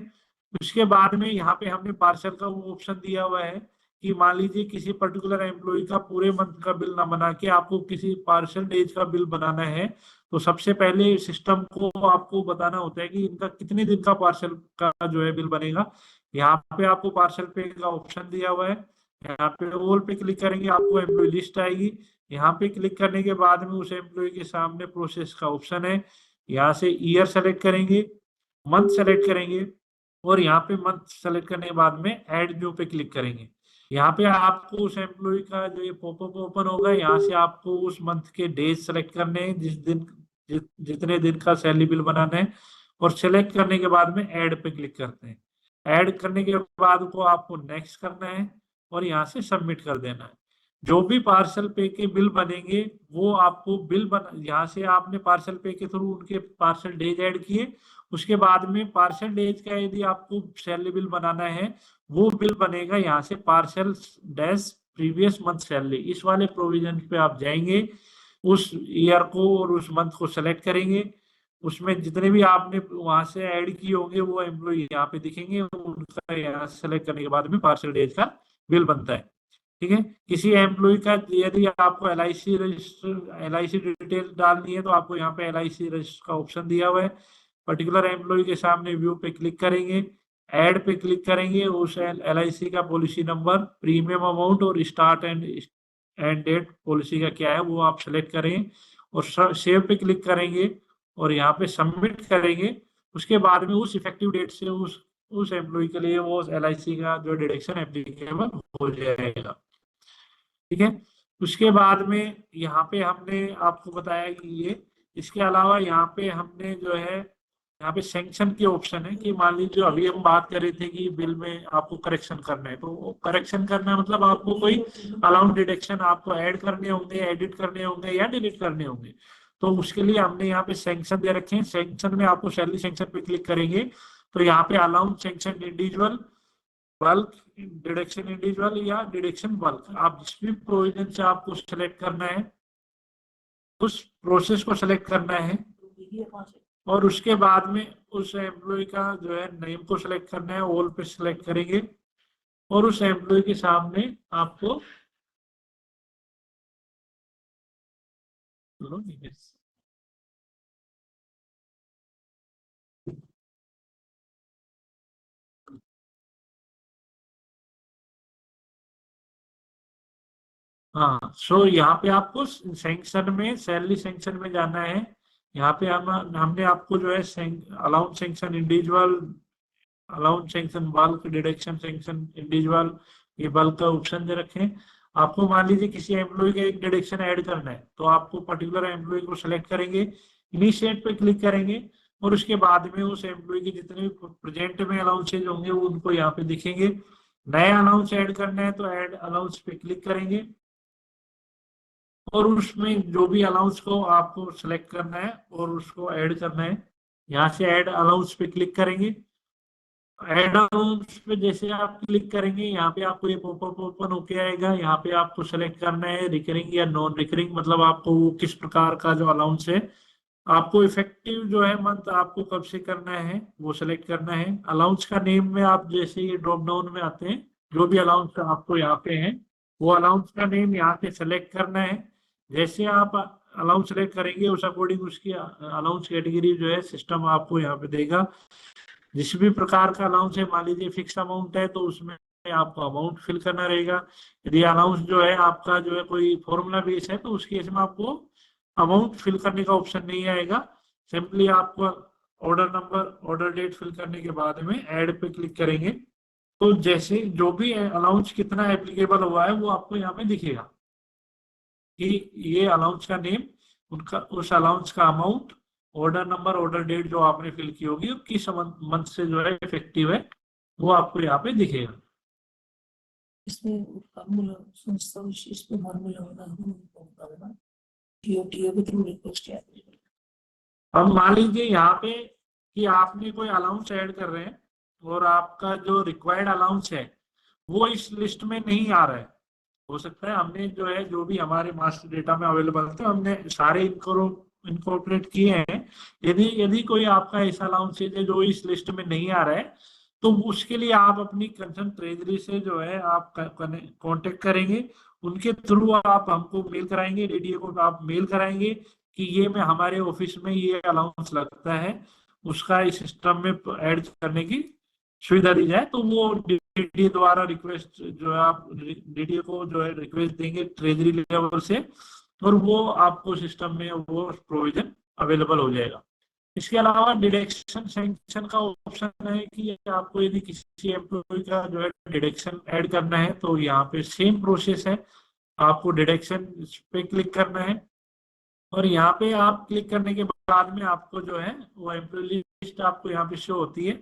उसके बाद में यहाँ पे हमने पार्सल का वो ऑप्शन दिया हुआ है कि मान लीजिए किसी पर्टिकुलर एम्प्लॉय का पूरे मंथ का बिल ना बना के आपको किसी पार्सल डेज का बिल बनाना है, तो सबसे पहले सिस्टम को आपको बताना होता है कि इनका कितने दिन का पार्सल का जो है बिल बनेगा। यहाँ पे आपको पार्सल पे का ऑप्शन दिया हुआ है, यहाँ पे ऑल पे क्लिक करेंगे आपको एम्प्लॉय लिस्ट आएगी। यहाँ पे क्लिक करने के बाद में उस एम्प्लॉय के सामने प्रोसेस का ऑप्शन है, यहाँ से ईयर सेलेक्ट करेंगे, मंथ सेलेक्ट करेंगे, और यहाँ पे मंथ सेलेक्ट करने के बाद में ऐड न्यू पे क्लिक करेंगे। यहाँ पे आपको उस एम्प्लॉय का जो ये पॉपअप ओपन होगा, यहाँ से आपको उस मंथ के डेज सेलेक्ट करने हैं, जितने दिन का सैलरी बिल बनाना है, और सेलेक्ट करने के बाद में ऐड पे क्लिक करते हैं। ऐड करने के बाद को आपको नेक्स्ट करना है और यहाँ से सबमिट कर देना है। जो भी पार्सल पे के बिल बनेंगे वो आपको यहाँ से आपने पार्सल पे के थ्रू उनके पार्सल डेज ऐड किए, उसके बाद में पार्सल डेज का यदि आपको सैलरी बिल बनाना है वो बिल बनेगा यहाँ से parcel dash previous month salary, इस वाले प्रोविजन पे आप जाएंगे, उस ईयर को और उस मंथ को सेलेक्ट करेंगे, उसमें जितने भी आपने वहां से ऐड किए होंगे वो एम्प्लॉय यहाँ पे दिखेंगे, उनका यहाँ सेलेक्ट करने के बाद में पार्शियल डेज का बिल बनता है। ठीक है, किसी एम्प्लॉय का यदि आपको LIC डिटेल डालनी है तो आपको यहाँ पे LIC रजिस्टर का ऑप्शन दिया हुआ है। पर्टिकुलर एम्प्लॉय के सामने व्यू पे क्लिक करेंगे, ऐड पे क्लिक करेंगे, उस LIC का पॉलिसी नंबर, प्रीमियम अमाउंट और स्टार्ट एंड डेट पॉलिसी का क्या है वो आप सेलेक्ट करें और सेव पे क्लिक करेंगे और यहाँ पे सबमिट करेंगे। उसके बाद में उस इफेक्टिव डेट से उस एम्प्लॉय के लिए वो LIC का जो डिडक्शन एप्लीकेबल हो जाएगा। ठीक है, उसके बाद में यहाँ पे हमने आपको बताया कि ये, इसके अलावा यहाँ पे हमने जो है यहाँ पे सैंक्शन के ऑप्शन है कि मान लीजिए अभी हम बात कर रहे थे कि बिल में आपको करेक्शन करना है, तो करेक्शन करना है मतलब आपको कोई अलाउंस डिडक्शन आपको ऐड करने होंगे, एडिट करने होंगे या डिलीट करने होंगे, तो उसके लिए हमने यहाँ पे सैंक्शन दे रखे हैं। सैंक्शन में आपको सैलरी सैंक्शन पे क्लिक करेंगे तो यहाँ पे allowance sanction individual, bulk deduction individual या डिडक्शन बल्क, आप जिस भी प्रोविजन से आपको सेलेक्ट करना है उस प्रोसेस को सेलेक्ट करना है और उसके बाद में उस एम्प्लॉय का जो है नेम को सिलेक्ट करना है, ऑल पे सिलेक्ट करेंगे और उस एम्प्लॉय के सामने आपको हाँ, सो यहाँ पे आपको सैंक्शन में, सैलरी सैंक्शन में जाना है। यहाँ पे हमने आपको जो है allowance sanction individual, allowance sanction bulk, deduction sanction individual, ये बल्क का ऑप्शन दे रखे हैं। आपको मान लीजिए किसी एम्प्लॉय का एक डिडक्शन ऐड करना है तो आपको पर्टिकुलर एम्प्लॉय को सिलेक्ट करेंगे, इनिशिएट पे क्लिक करेंगे और उसके बाद में उस एम्प्लॉय की जितने भी प्रेजेंट में अलाउंसेज होंगे वो उनको यहाँ पे दिखेंगे। नया अलाउंस ऐड करना है तो ऐड अलाउंस पे क्लिक करेंगे और उसमें जो भी अलाउंस को आपको सेलेक्ट करना है और उसको ऐड करना है, यहाँ से ऐड अलाउंस पे क्लिक करेंगे। ऐड अलाउंस पे जैसे आप क्लिक करेंगे यहाँ पे आपको ये पॉपअप ओपन होके आएगा। यहाँ पे आपको सेलेक्ट करना है रिकरिंग या नॉन रिकरिंग, मतलब आपको वो किस प्रकार का जो अलाउंस है, आपको इफेक्टिव जो है मंथ आपको कब से करना है वो सेलेक्ट करना है। अलाउंस का नेम में आप जैसे ये ड्रॉप डाउन में आते हैं, जो भी अलाउंस आपको यहाँ पे है वो अलाउंस का नेम यहाँ पे सेलेक्ट करना है। जैसे आप अलाउंस सेलेक्ट करेंगे उस अकॉर्डिंग उसकी अलाउंस कैटेगरी जो है सिस्टम आपको यहाँ पे देगा। जिस भी प्रकार का अलाउंस है, मान लीजिए फिक्स अमाउंट है तो उसमें आपको अमाउंट फिल करना रहेगा। यदि अलाउंस जो है आपका जो है कोई फॉर्मूला बेस है तो उस केस में आपको अमाउंट फिल करने का ऑप्शन नहीं आएगा। सिंपली आपको order number, order date fill करने के बाद में ऐड पे क्लिक करेंगे तो जैसे जो भी अलाउंस कितना एप्लीकेबल हुआ है वो आपको यहाँ पे दिखेगा कि ये अलाउंस का नेम, उनका उस अलाउंस का amount, order number, order date जो आपने फिल की होगी किस मंथ से जो है इफेक्टिव है वो आपको यहाँ पे दिखेगा। इसमें फार्मूला संस्था विशेष पे फार्मूला होगा टीओ के थ्रू रिक्वेस्ट है। अब मान लीजिए यहाँ पे कि आपने कोई अलाउंस ऐड कर रहे हैं और आपका जो रिक्वायर्ड अलाउंस है वो इस लिस्ट में नहीं आ रहा है। हो सकता है हमने जो है जो भी हमारे मास्टर डेटा में अवेलेबल थे हमने सारे इनकॉर्पोरेट किए हैं। यदि यदि कोई आपका ऐसा अलाउंस है जो इस लिस्ट में नहीं आ रहा है तो उसके लिए आप अपनी कंसर्न ट्रेजरी से जो है आप कांटेक्ट करेंगे, उनके थ्रू आप हमको मेल कराएंगे, डीडीए को आप मेल कराएंगे कि ये मैं हमारे ऑफिस में ये अलाउंस लगता है, उसका इस सिस्टम में ऐड करने की सुविधा दी जाए। तो वो डीडीए द्वारा रिक्वेस्ट जो है आप डीडीए को जो है रिक्वेस्ट देंगे ट्रेजरी लेवल से और वो आपको सिस्टम में वो प्रोविजन अवेलेबल हो जाएगा। इसके अलावा डिडक्शन सैंक्शन का ऑप्शन है कि आपको यदि किसी एम्प्लॉय का जो है डिडक्शन ऐड करना है तो यहाँ पे सेम प्रोसेस है, आपको डिडक्शन पे क्लिक करना है और यहाँ पे आप क्लिक करने के बाद में आपको जो है वो एम्प्लॉय लिस्ट आपको यहाँ पे शो होती है।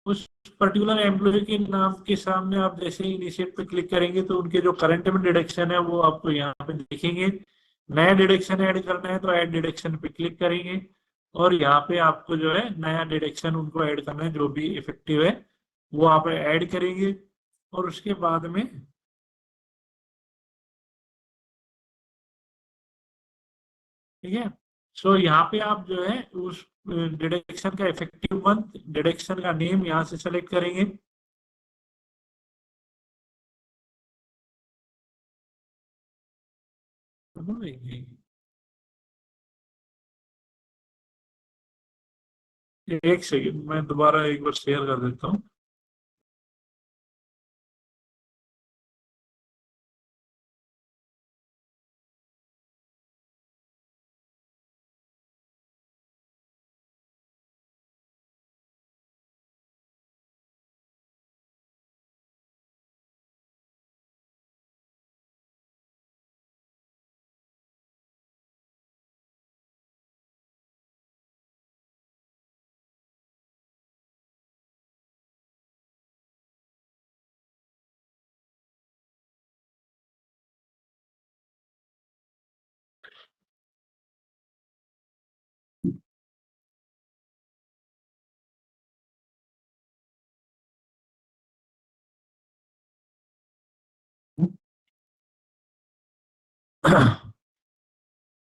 उस पर्टिकुलर एम्प्लॉय के नाम के सामने आप जैसे ही इनिशिएट पे क्लिक करेंगे तो उनके जो करंट में डिडक्शन है वो आपको यहाँ पे दिखेंगे। नया डिडक्शन ऐड करना है तो ऐड डिडक्शन पे क्लिक करेंगे और यहाँ पे आपको जो है नया डिडक्शन उनको ऐड करना है जो भी इफेक्टिव है वो आप ऐड करेंगे और उसके बाद में ठीक है। सो यहाँ पे आप जो है उस डिडक्शन का इफेक्टिव मंथ, डिडक्शन का नेम यहाँ से सेलेक्ट करेंगे। एक सेकेंड, मैं दोबारा एक बार शेयर कर देता हूँ।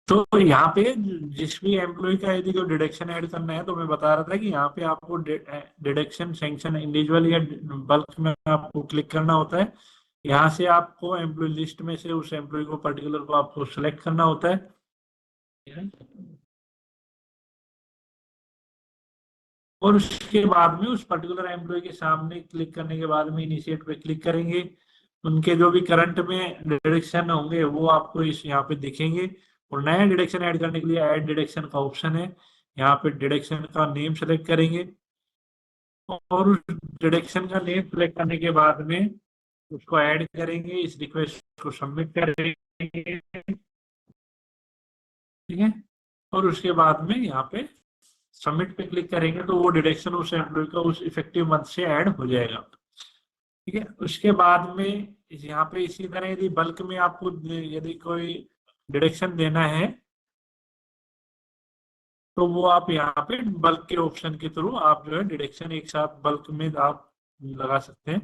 तो यहाँ पे जिस भी एम्प्लॉय का यदि कोई डिडक्शन ऐड करना है, तो मैं बता रहा था कि यहाँ पे आपको डिडक्शन सैंक्शन इंडिविजुअल या बल्क में आपको क्लिक करना होता है। यहाँ से आपको एम्प्लॉय लिस्ट में से उस एम्प्लॉय को पर्टिकुलर को आपको सेलेक्ट करना होता है। और उसके बाद में उस पर्टिकुलर एम्प्लॉय के सामने क्लिक करने के बाद में इनिशिएट पे क्लिक करेंगे। उनके जो भी करंट में डिडक्शन होंगे वो आपको इस यहाँ पे दिखेंगे। और नया डिडक्शन ऐड करने के लिए ऐड डिडक्शन का ऑप्शन है, यहाँ पे डिडक्शन का नेम सेलेक्ट करेंगे और उस डिडक्शन का नेम सेलेक्ट करने के बाद में उसको ऐड करेंगे, इस रिक्वेस्ट को सबमिट करेंगे। ठीक है। और उसके बाद में यहाँ पे सबमिट पे क्लिक करेंगे तो वो डिडक्शन उस एम्प्लॉय का उस इफेक्टिव मंथ से ऐड हो जाएगा। ठीक है। उसके बाद में यहाँ पे इसी तरह यदि बल्क में आपको यदि कोई डिडक्शन देना है तो वो आप यहाँ पे बल्क के ऑप्शन के थ्रू आप जो है डिडक्शन एक साथ बल्क में आप लगा सकते हैं।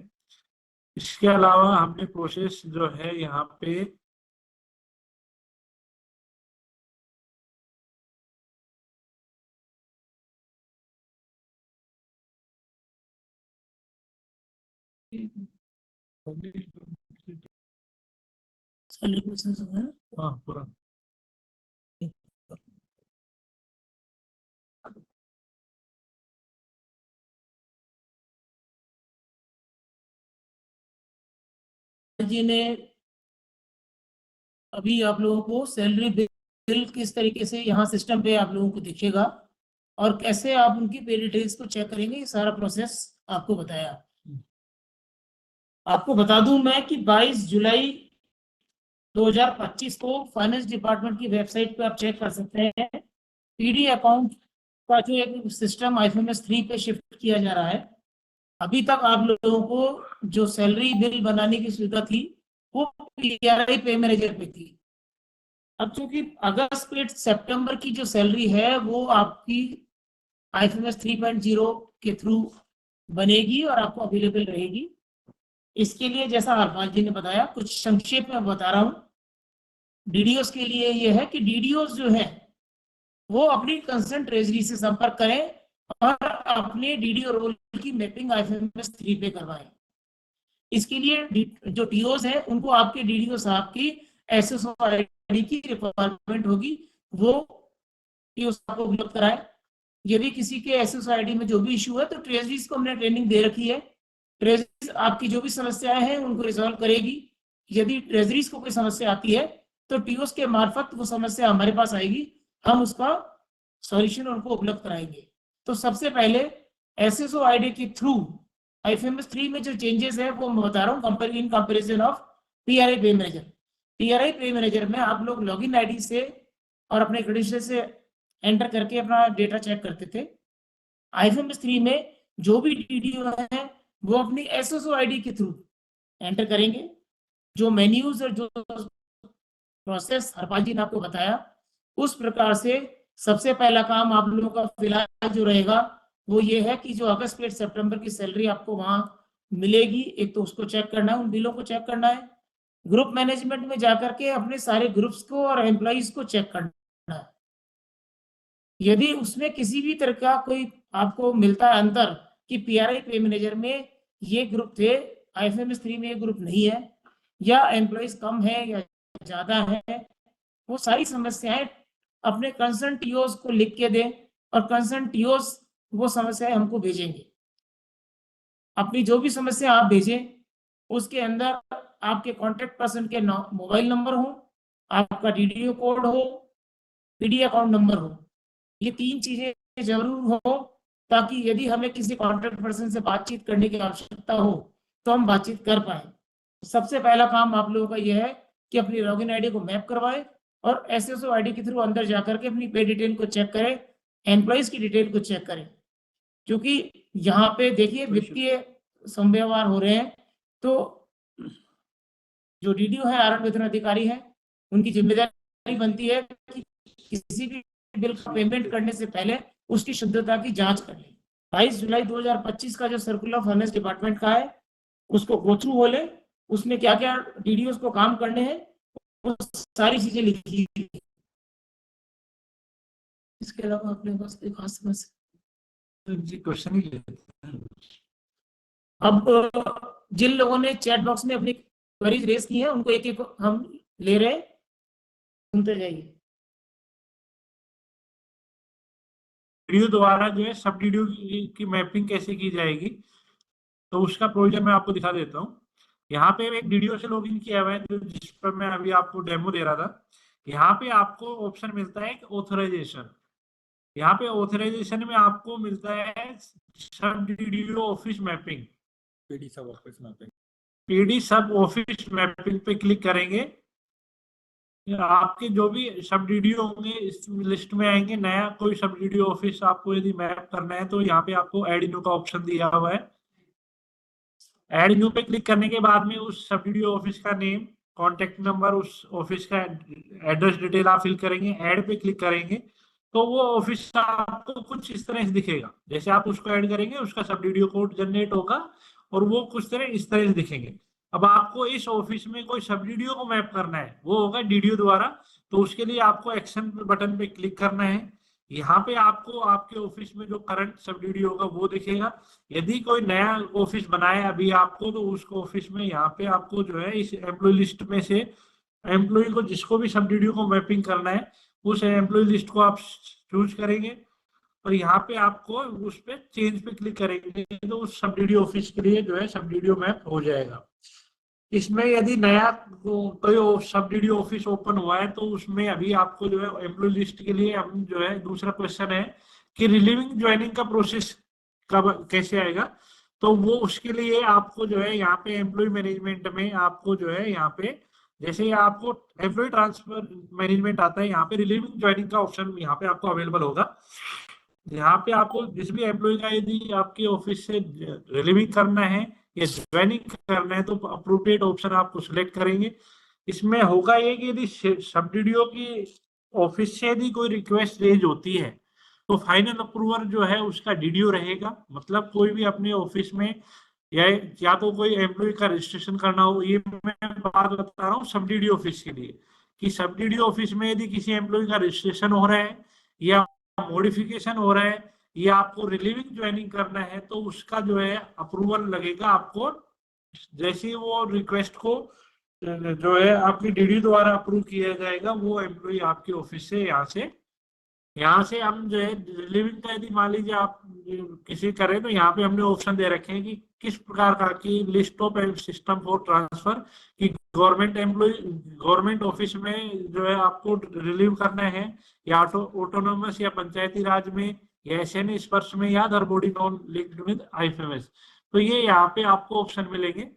इसके अलावा हमने प्रोसेस जो है यहाँ पे हाँ पूरा जी ने अभी आप लोगों को सैलरी बिल किस तरीके से यहाँ सिस्टम पे आप लोगों को दिखेगा और कैसे आप उनकी पे डिटेल्स को चेक करेंगे, ये सारा प्रोसेस आपको बताया। आपको बता दूं मैं कि 22 जुलाई 2025 को फाइनेंस डिपार्टमेंट की वेबसाइट पे आप चेक कर सकते हैं, पीडी अकाउंट का जो एक सिस्टम आईएफएमएस 3 पे शिफ्ट किया जा रहा है। अभी तक आप लोगों को जो सैलरी बिल बनाने की सुविधा थी वो पीआरआई पे मैनेजर पे थी। अब चूंकि अगस्त से सितंबर की जो सैलरी है वो आपकी आईएफएमएस 3.0 के थ्रू बनेगी और आपको अवेलेबल रहेगी। इसके लिए जैसा हरपाल जी ने बताया, कुछ संक्षेप में बता रहा हूँ। डीडीओस के लिए ये है कि डीडीओस जो है वो अपनी कंसर्न ट्रेजरी से संपर्क करें और अपने डीडीओ रोल की मैपिंग आईएफएमएस 3 पे करवाएं। इसके लिए जो टीओस है उनको आपके डीडीओ साहब की एसएसओ आईडी की रिक्वायरमेंट होगी, वो टीओ साहब को उपलब्ध कराएं। यदि किसी के एसएसओ आईडी में जो भी इशू है तो ट्रेजरीज को हमने ट्रेनिंग दे रखी है, ट्रेजरीज आपकी जो भी समस्याएं हैं उनको रिजॉल्व करेगी। यदि ट्रेजरीज को कोई समस्या आती है तो टीओस के मार्फत वो समस्या हमारे पास आएगी, हम उसका सॉल्यूशन उनको उपलब्ध कराएंगे। तो सबसे पहले एसएसओ आईडी के थ्रू आईएफएमएस 3 में जो चेंजेस है वो मैं बता रहा हूँ इन कंपैरिजन ऑफ पीआरआई पे मैनेजर। पीआरआई पे मैनेजर में आप लोग लॉगिन आईडी से और अपने क्रेडेंशियल से एंटर करके अपना डेटा चेक करते थे। आईएफएमएस 3 में जो भी डीडीओ है वो अपनी एसएसओ आईडी के थ्रू एंटर करेंगे। जो मेन्यूज और जो प्रोसेस हरपाल जी ने आपको बताया, उस प्रकार से सबसे पहला काम आप लोगों का फिलहाल जो रहेगा वो ये है कि जो अगस्त से सितंबर की सैलरी आपको वहां मिलेगी, एक तो उसको चेक करना है, उन बिलों को चेक करना है। ग्रुप मैनेजमेंट में जाकर के अपने सारे ग्रुप्स को और एम्प्लॉइज को चेक करना है। यदि उसमें किसी भी तरह का कोई आपको मिलता है अंतर कि पीआरआई पे मैनेजर में ये ग्रुप थे, आईएफएमएस 3 में ये ग्रुप नहीं है, या एम्प्लॉइज कम है या ज्यादा है, वो सारी समस्याएं अपने कंसर्न टीओस को लिख के दें, और कंसर्न टीओस वो समस्याएं हमको भेजेंगे। अपनी जो भी समस्या आप भेजें उसके अंदर आपके कॉन्टेक्ट पर्सन के मोबाइल नंबर हो, आपका डीडीओ कोड हो, पीडी अकाउंट नंबर हो, ये 3 चीजें जरूर हो, ताकि यदि हमें किसी कॉन्टेक्ट पर्सन से बातचीत करने की आवश्यकता हो तो हम बातचीत कर पाए। सबसे पहला काम आप लोगों का यह है कि अपनी लॉगिन आईडी को मैप करवाए और एसएसओ आईडी के थ्रू अंदर जाकर के अपनी पे डिटेल को चेक करें, एम्प्लॉइज की डिटेल को चेक करें। क्योंकि यहाँ पे देखिए वित्तीय संव्यवहार हो रहे हैं, तो जो डीडीओ है, आरएन वेतन अधिकारी है, उनकी जिम्मेदारी बनती है कि किसी भी बिल का पेमेंट करने से पहले उसकी शुद्धता की जांच कर ले। 22 जुलाई 2025 का जो सर्कुलर फाइनेंस डिपार्टमेंट का है उसको गो थ्रू हो ले, उसमें क्या क्या डीडीओ को काम करने हैं वो सारी चीजें लिखी। इसके अलावा अपने पास कोई खास समस्या? जी क्वेश्चन ही लेते हैं। अब जिन लोगों ने चैट बॉक्स में अपनी क्वेरीज रेज की है उनको एक एक हम ले रहे हैं, सुनते जाइए। डीडीओ द्वारा जो है सब डीडीओ की मैपिंग कैसे की जाएगी, तो उसका प्रोविजन मैं आपको दिखा देता हूँ। यहाँ पे एक डीडीओ से लॉगिन किया हुआ है जिस पर मैं अभी आपको डेमो दे रहा था। यहाँ पे आपको ऑप्शन मिलता है ऑथराइजेशन। यहाँ पे ऑथराइजेशन में आपको मिलता है सब डीडीओ ऑफिस मैपिंग, पीडी सब ऑफिस मैपिंग। पीडी सब ऑफिस मैपिंग पे क्लिक करेंगे, आपके जो भी सब डीडीओ होंगे इस लिस्ट में आएंगे। नया कोई सब डीडीओ ऑफिस आपको यदि मैप करना है तो यहाँ पे आपको ऐड न्यू का ऑप्शन दिया हुआ है। ऐड न्यू पे क्लिक करने के बाद में उस सब डीडीओ ऑफिस का नेम, कॉन्टेक्ट नंबर, उस ऑफिस का एड्रेस डिटेल आप फिल करेंगे। ऐड पे क्लिक करेंगे तो वो ऑफिस आपको कुछ इस तरह से दिखेगा। जैसे आप उसको ऐड करेंगे उसका सब डीडीओ कोड जनरेट होगा और वो कुछ तरह इस तरह से दिखेंगे। अब आपको इस ऑफिस में कोई सब डीडीओ को मैप करना है, वो होगा डीडीओ द्वारा, तो उसके लिए आपको एक्शन बटन पे क्लिक करना है। यहाँ पे आपको आपके ऑफिस में जो करंट सब डीडीओ होगा वो दिखेगा। यदि कोई नया ऑफिस बनाए अभी आपको, तो उस ऑफिस में यहाँ पे आपको जो है इस एम्प्लॉय लिस्ट में से एम्प्लॉय को जिसको भी सब डीडीओ को मैपिंग करना है उस एम्प्लॉय लिस्ट को आप चूज करेंगे और यहाँ पे आपको उस पे चेंज पे क्लिक करेंगे तो उस सब डीडीओ ऑफिस के लिए जो है सब डीडीओ मैप हो जाएगा। इसमें यदि नया कोई सब डीडीओ ऑफिस ओपन हुआ है तो उसमें अभी आपको जो है एम्प्लॉय लिस्ट के लिए हम जो है दूसरा क्वेश्चन है कि रिलीविंग ज्वाइनिंग का प्रोसेस कब कैसे आएगा, तो वो उसके लिए आपको जो है यहाँ पे एम्प्लॉय मैनेजमेंट में आपको जो है यहाँ पे जैसे आपको एम्प्लॉय ट्रांसफर मैनेजमेंट आता है, यहाँ पे रिलीविंग ज्वाइनिंग का ऑप्शन यहाँ पे आपको अवेलेबल होगा। यहाँ पे आपको जिस भी एम्प्लॉय का यदि आपके ऑफिस से रिलीविंग करना है या ज्वाइनिंग करना है तो अप्रोप्रिएट ऑप्शन आपको सिलेक्ट करेंगे। इसमें होगा ये कि यदि सब डीडीओ की ऑफिस से यदि कोई रिक्वेस्ट रेज होती है तो फाइनल अप्रूवर जो है उसका डीडीओ रहेगा। मतलब कोई भी अपने ऑफिस में या तो कोई एम्प्लॉय का रजिस्ट्रेशन करना हो, ये मैं बात बता रहा हूँ सब डीडीओ ऑफिस के लिए, कि सब डीडीओ ऑफिस में यदि किसी एम्प्लॉय का रजिस्ट्रेशन हो रहा है या मॉडिफिकेशन हो रहा है या आपको रिलीविंग ज्वाइनिंग करना है तो उसका जो है अप्रूवल लगेगा आपको। जैसे ही वो रिक्वेस्ट को जो है आपकी डीडी द्वारा अप्रूव किया जाएगा वो एम्प्लॉय आपके ऑफिस से यहाँ से हम जो है रिलीविंग का यदि मान लीजिए आप किसी करें तो यहाँ पे हमने ऑप्शन दे रखे हैं कि किस प्रकार का की list of system for transfer की गवर्नमेंट एम्प्लॉय गवर्नमेंट ऑफिस में जो है आपको रिलीव करना है या ऑटोनोमस या पंचायती राज में या एसएनए स्पर्श में या other body non linked with IFMS, तो ये यहाँ पे आपको ऑप्शन मिलेंगे।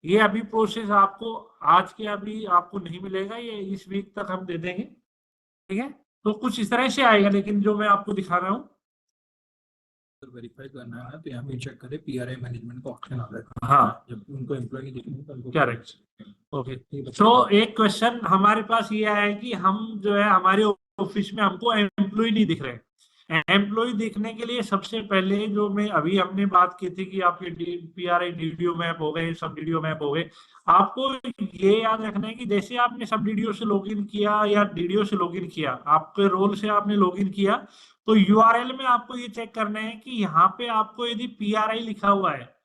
ये अभी प्रोसेस आपको आज के अभी आपको नहीं मिलेगा, ये इस वीक तक हम दे देंगे, ठीक है। तो कुछ इस तरह से आएगा, लेकिन जो मैं आपको दिखा रहा हूँ वेरीफाई करना है तो यहाँ पे चेक करें पीआरआई मैनेजमेंट का ऑप्शन आ जाएगा। हाँ, जब उनको एम्प्लॉय दिखेंगे तो उनको करेक्ट, ओके। तो एक क्वेश्चन हमारे पास ये आया है कि हम जो है हमारे ऑफिस में हमको एम्प्लॉय नहीं दिख रहे, एम्प्लॉय दिखने के लिए सबसे पहले जो मैं अभी हमने बात की थी कि आपके पीआरआई डीडीओ मैप हो गए, सब डीडीओ मैप हो गए, आपको ये याद रखना है कि जैसे आपने सब डीडीओ से लॉगिन किया या डीडीओ से लॉगिन किया, आपके रोल से आपने लॉगिन किया, तो यूआरएल में आपको ये चेक करना है कि यहाँ पे आपको यदि पीआरआई लिखा हुआ है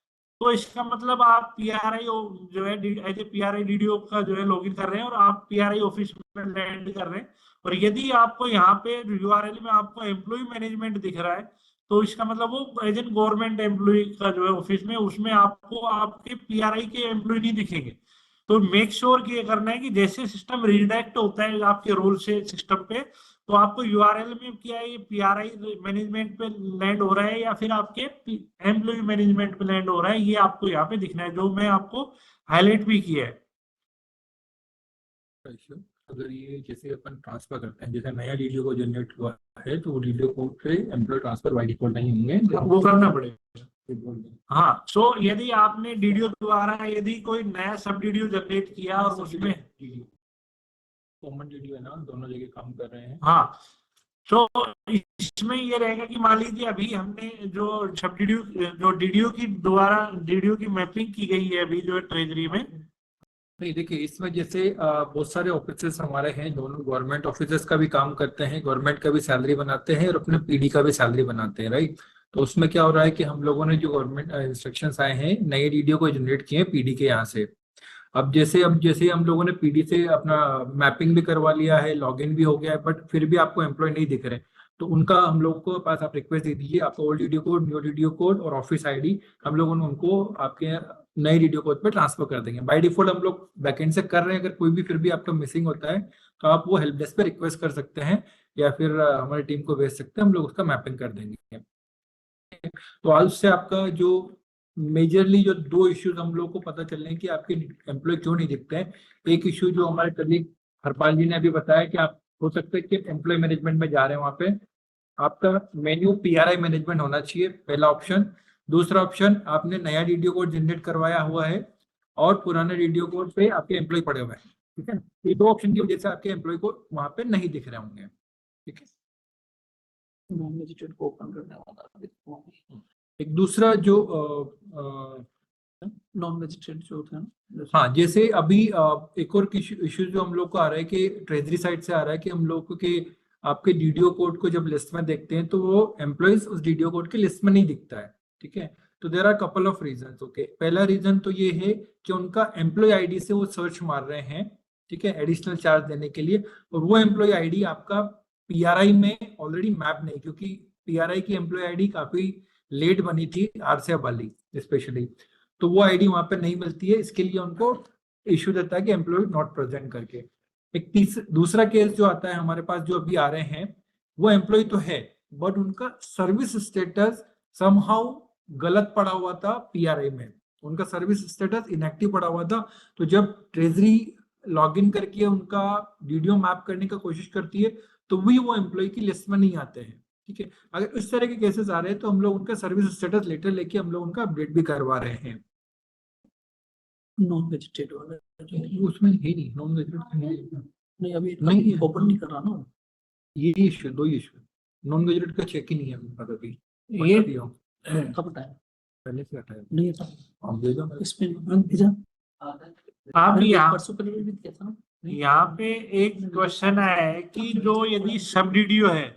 तो इसका मतलब आप पीआरआई जो है एज ए पीआरआई डीडीओ का जो है लॉगिन कर रहे हैं और आप पीआरआई ऑफिस में लैंड कर रहे हैं। और यदि आपको यहाँ पे यूआरएल में आपको एम्प्लॉय मैनेजमेंट दिख रहा है तो इसका मतलब वो एज एन गवर्नमेंट एम्प्लॉय का जो है ऑफिस में, उसमें आपको आपके पीआरआई के एम्प्लॉय नहीं दिखेंगे। तो मेक श्योर कि ये करना है कि जैसे सिस्टम रिडायरेक्ट होता है आपके रोल से सिस्टम पे, तो आपको यूआरएल में क्या है, पीआरआई मैनेजमेंट पे लैंड हो रहा है या फिर आपके एम्प्लॉय मैनेजमेंट पे लैंड हो रहा है, ये आपको यहाँ पे दिखना है, जो मैं आपको हाईलाइट भी किया है। अगर ये जैसे अपन ट्रांसफर करते हैं, जैसे नया डीडीओ को जनरेट हुआ है तो वो डीडीओ कोड पे एम्प्लॉय ट्रांसफर बाय डिफॉल्ट नहीं होंगे, वो करना पड़ेगा। हाँ, सो यदि आपने डीडीओ द्वारा यदि कोई नया सब डीडीओ जनरेट किया और उसमें कॉमन डीडीओ है ना, दोनों जगह काम कर रहे हैं। हाँ, तो इसमें ये रहेगा कि मान लीजिए अभी हमने जो सब डीडीओ जो डीडीओ की द्वारा डीडीओ की मैपिंग की गई है अभी जो है ट्रेजरी में। नहीं देखिए, इसमें जैसे बहुत सारे ऑफिसेस हमारे हैं, दोनों गवर्नमेंट ऑफिसेस का भी काम करते हैं, गवर्नमेंट का भी सैलरी बनाते हैं और अपने पीडी का भी सैलरी बनाते हैं, राइट। तो उसमें क्या हो रहा है कि हम लोगों ने जो गवर्नमेंट इंस्ट्रक्शंस आए हैं नए डीडीओ को जनरेट किए हैं पीडी के यहाँ से। अब जैसे हम लोगों ने पीडी से अपना मैपिंग भी करवा लिया है, लॉगिन भी हो गया है, बट फिर भी आपको एम्प्लॉय नहीं दिख रहे, तो उनका हम लोग को पास आप रिक्वेस्ट दे दीजिए, आपका old DDO code, new DDO code और ऑफिस आईडी हम लोगों ने उनको आपके नए डीडीओ कोड पे ट्रांसफर कर देंगे। बाय डिफॉल्ट हम लोग बैकएंड से कर रहे हैं, अगर कोई भी फिर भी आपका मिसिंग होता है तो आप वो हेल्प डेस्क पे रिक्वेस्ट कर सकते हैं या फिर हमारी टीम को भेज सकते हैं, हम लोग उसका मैपिंग कर देंगे। तो आज से आपका जो मेजरली जो दो इश्यूज हम लोग को पता चल रहे हैं कि आपके एम्प्लॉय क्यों नहीं दिखते हैं। एक इश्यू जो हमारे कलीग हरपाल जी ने अभी बताया कि आप हो सकता है कि एम्प्लॉय मैनेजमेंट में जा रहे हैं, वहां पे आपका मेन्यू पीआरआई मैनेजमेंट होना चाहिए, पहला ऑप्शन। दूसरा ऑप्शन, आपने नया डीडीओ कोड जनरेट करवाया हुआ है और पुराने डीडीओ कोड पे आपके एम्प्लॉय पड़े हुए हैं, ठीक है। ये दो ऑप्शन की वजह से आपके एम्प्लॉय को वहां पे नहीं दिख रहे होंगे, ठीक है। को ओपन करने वाला एक दूसरा जो नॉन वेजिटेड जो होता है ना, हाँ, जैसे अभी एक और इश्यू जो हम लोग को आ रहा है कि ट्रेजरी साइड से आ रहा है कि हम लोग को कि आपके डीडीओ कोड को जब लिस्ट में देखते हैं तो वो एम्प्लॉइज उस डीडीओ कोड के लिस्ट में नहीं दिखता है, ठीक है। तो there are couple of reason. Okay, पहला रीजन तो ये है कि उनका एम्प्लॉय आईडी से वो सर्च मार रहे हैं, ठीक है, एडिशनल चार्ज देने के लिए, और वो एम्प्लॉय आईडी आपका पीआरआई में ऑलरेडी मैप नहीं, क्योंकि पीआरआई की एम्प्लॉय आईडी काफी लेट बनी थी आरसीएफ वाली स्पेशली, तो वो आईडी वहां पे नहीं मिलती है, इसके लिए उनको इश्यू देता है कि एम्प्लॉय नॉट प्रेजेंट करके। एक दूसरा केस जो आता है हमारे पास जो अभी आ रहे हैं, वो एम्प्लॉय तो है बट उनका सर्विस स्टेटस समहाउ गलत पड़ा हुआ था पीआरआई में, उनका सर्विस स्टेटस इनएक्टिव पड़ा हुआ था। तो जब ट्रेजरी लॉगिन करके उनका डीडीओ मैप करने का कोशिश करती है तो भी वो एम्प्लॉय की लिस्ट में नहीं आते हैं, ठीक है। अगर इस तरह के केसेस आ रहे हैं तो हम लोग उनका सर्विस स्टेटस लेटर लेके हम लोग उनका अपडेट भी करवा रहे हैं। नॉन वेजिटेड वाला उसमें है नहीं, नॉन वेजिटेड नहीं, अभी नहीं ओपन नहीं कर रहा ना, ये इश्यू, दो इश्यू, नॉन वेजिटेड का चेक ही नहीं है मेरे पास अभी। ये दिया कब बताया पहले से हटाया नहीं था, आप दे दो इसमें भेजा आप यहाँ परसों पहले भी किया था ना। यहाँ पे एक क्वेश्चन है कि जो यदि सब डीडीओ है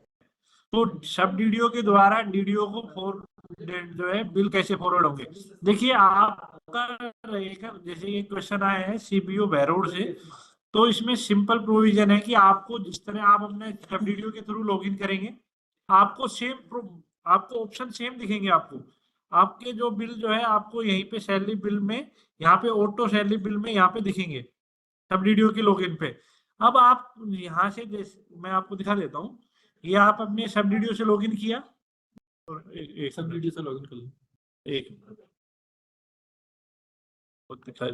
तो सब डीडीओ के द्वारा डीडीओ को जो है बिल कैसे फॉरवर्ड होंगे। देखिए आपका रहेगा, जैसे ये क्वेश्चन आया है सीबीओ बहरोड से, तो इसमें सिंपल प्रोविजन है कि आपको जिस तरह आप अपने सब डीडीओ के थ्रू लॉगिन करेंगे आपको आपको ऑप्शन सेम दिखेंगे। आपके जो बिल जो है आपको यहीं पे सैलरी बिल में, यहाँ पे ऑटो सैलरी बिल में यहाँ पे दिखेंगे सब डीडीओ के लॉगिन पे। अब आप यहाँ से, जैसे मैं आपको दिखा देता हूँ, ये आप अपने सब डीडीओ से लॉगिन किया और एक सब डीडीओ से लॉगिन कर लो, एक दिखा,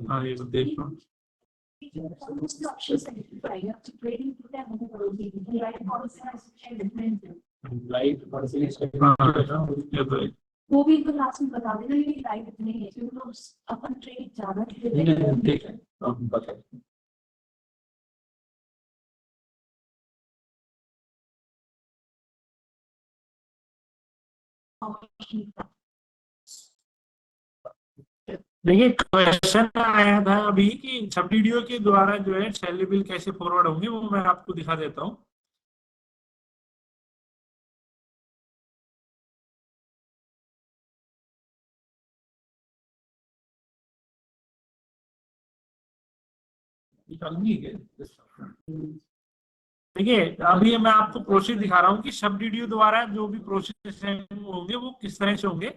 हाँ ये देख लो। वो भी तो लास्ट में बता देना, ये लाइव नहीं है क्योंकि तो अपन ट्रेड ज्यादा ठीक है, अब बताओ। देखिए क्वेश्चन आया था अभी कि सब वीडियो के द्वारा जो है सैलरी बिल कैसे फॉरवर्ड होंगे, वो मैं आपको दिखा देता हूँ। देखिए अभी मैं आपको प्रोसेस दिखा रहा हूँ कि सब वीडियो द्वारा जो भी प्रोसेस होंगे वो किस तरह से होंगे।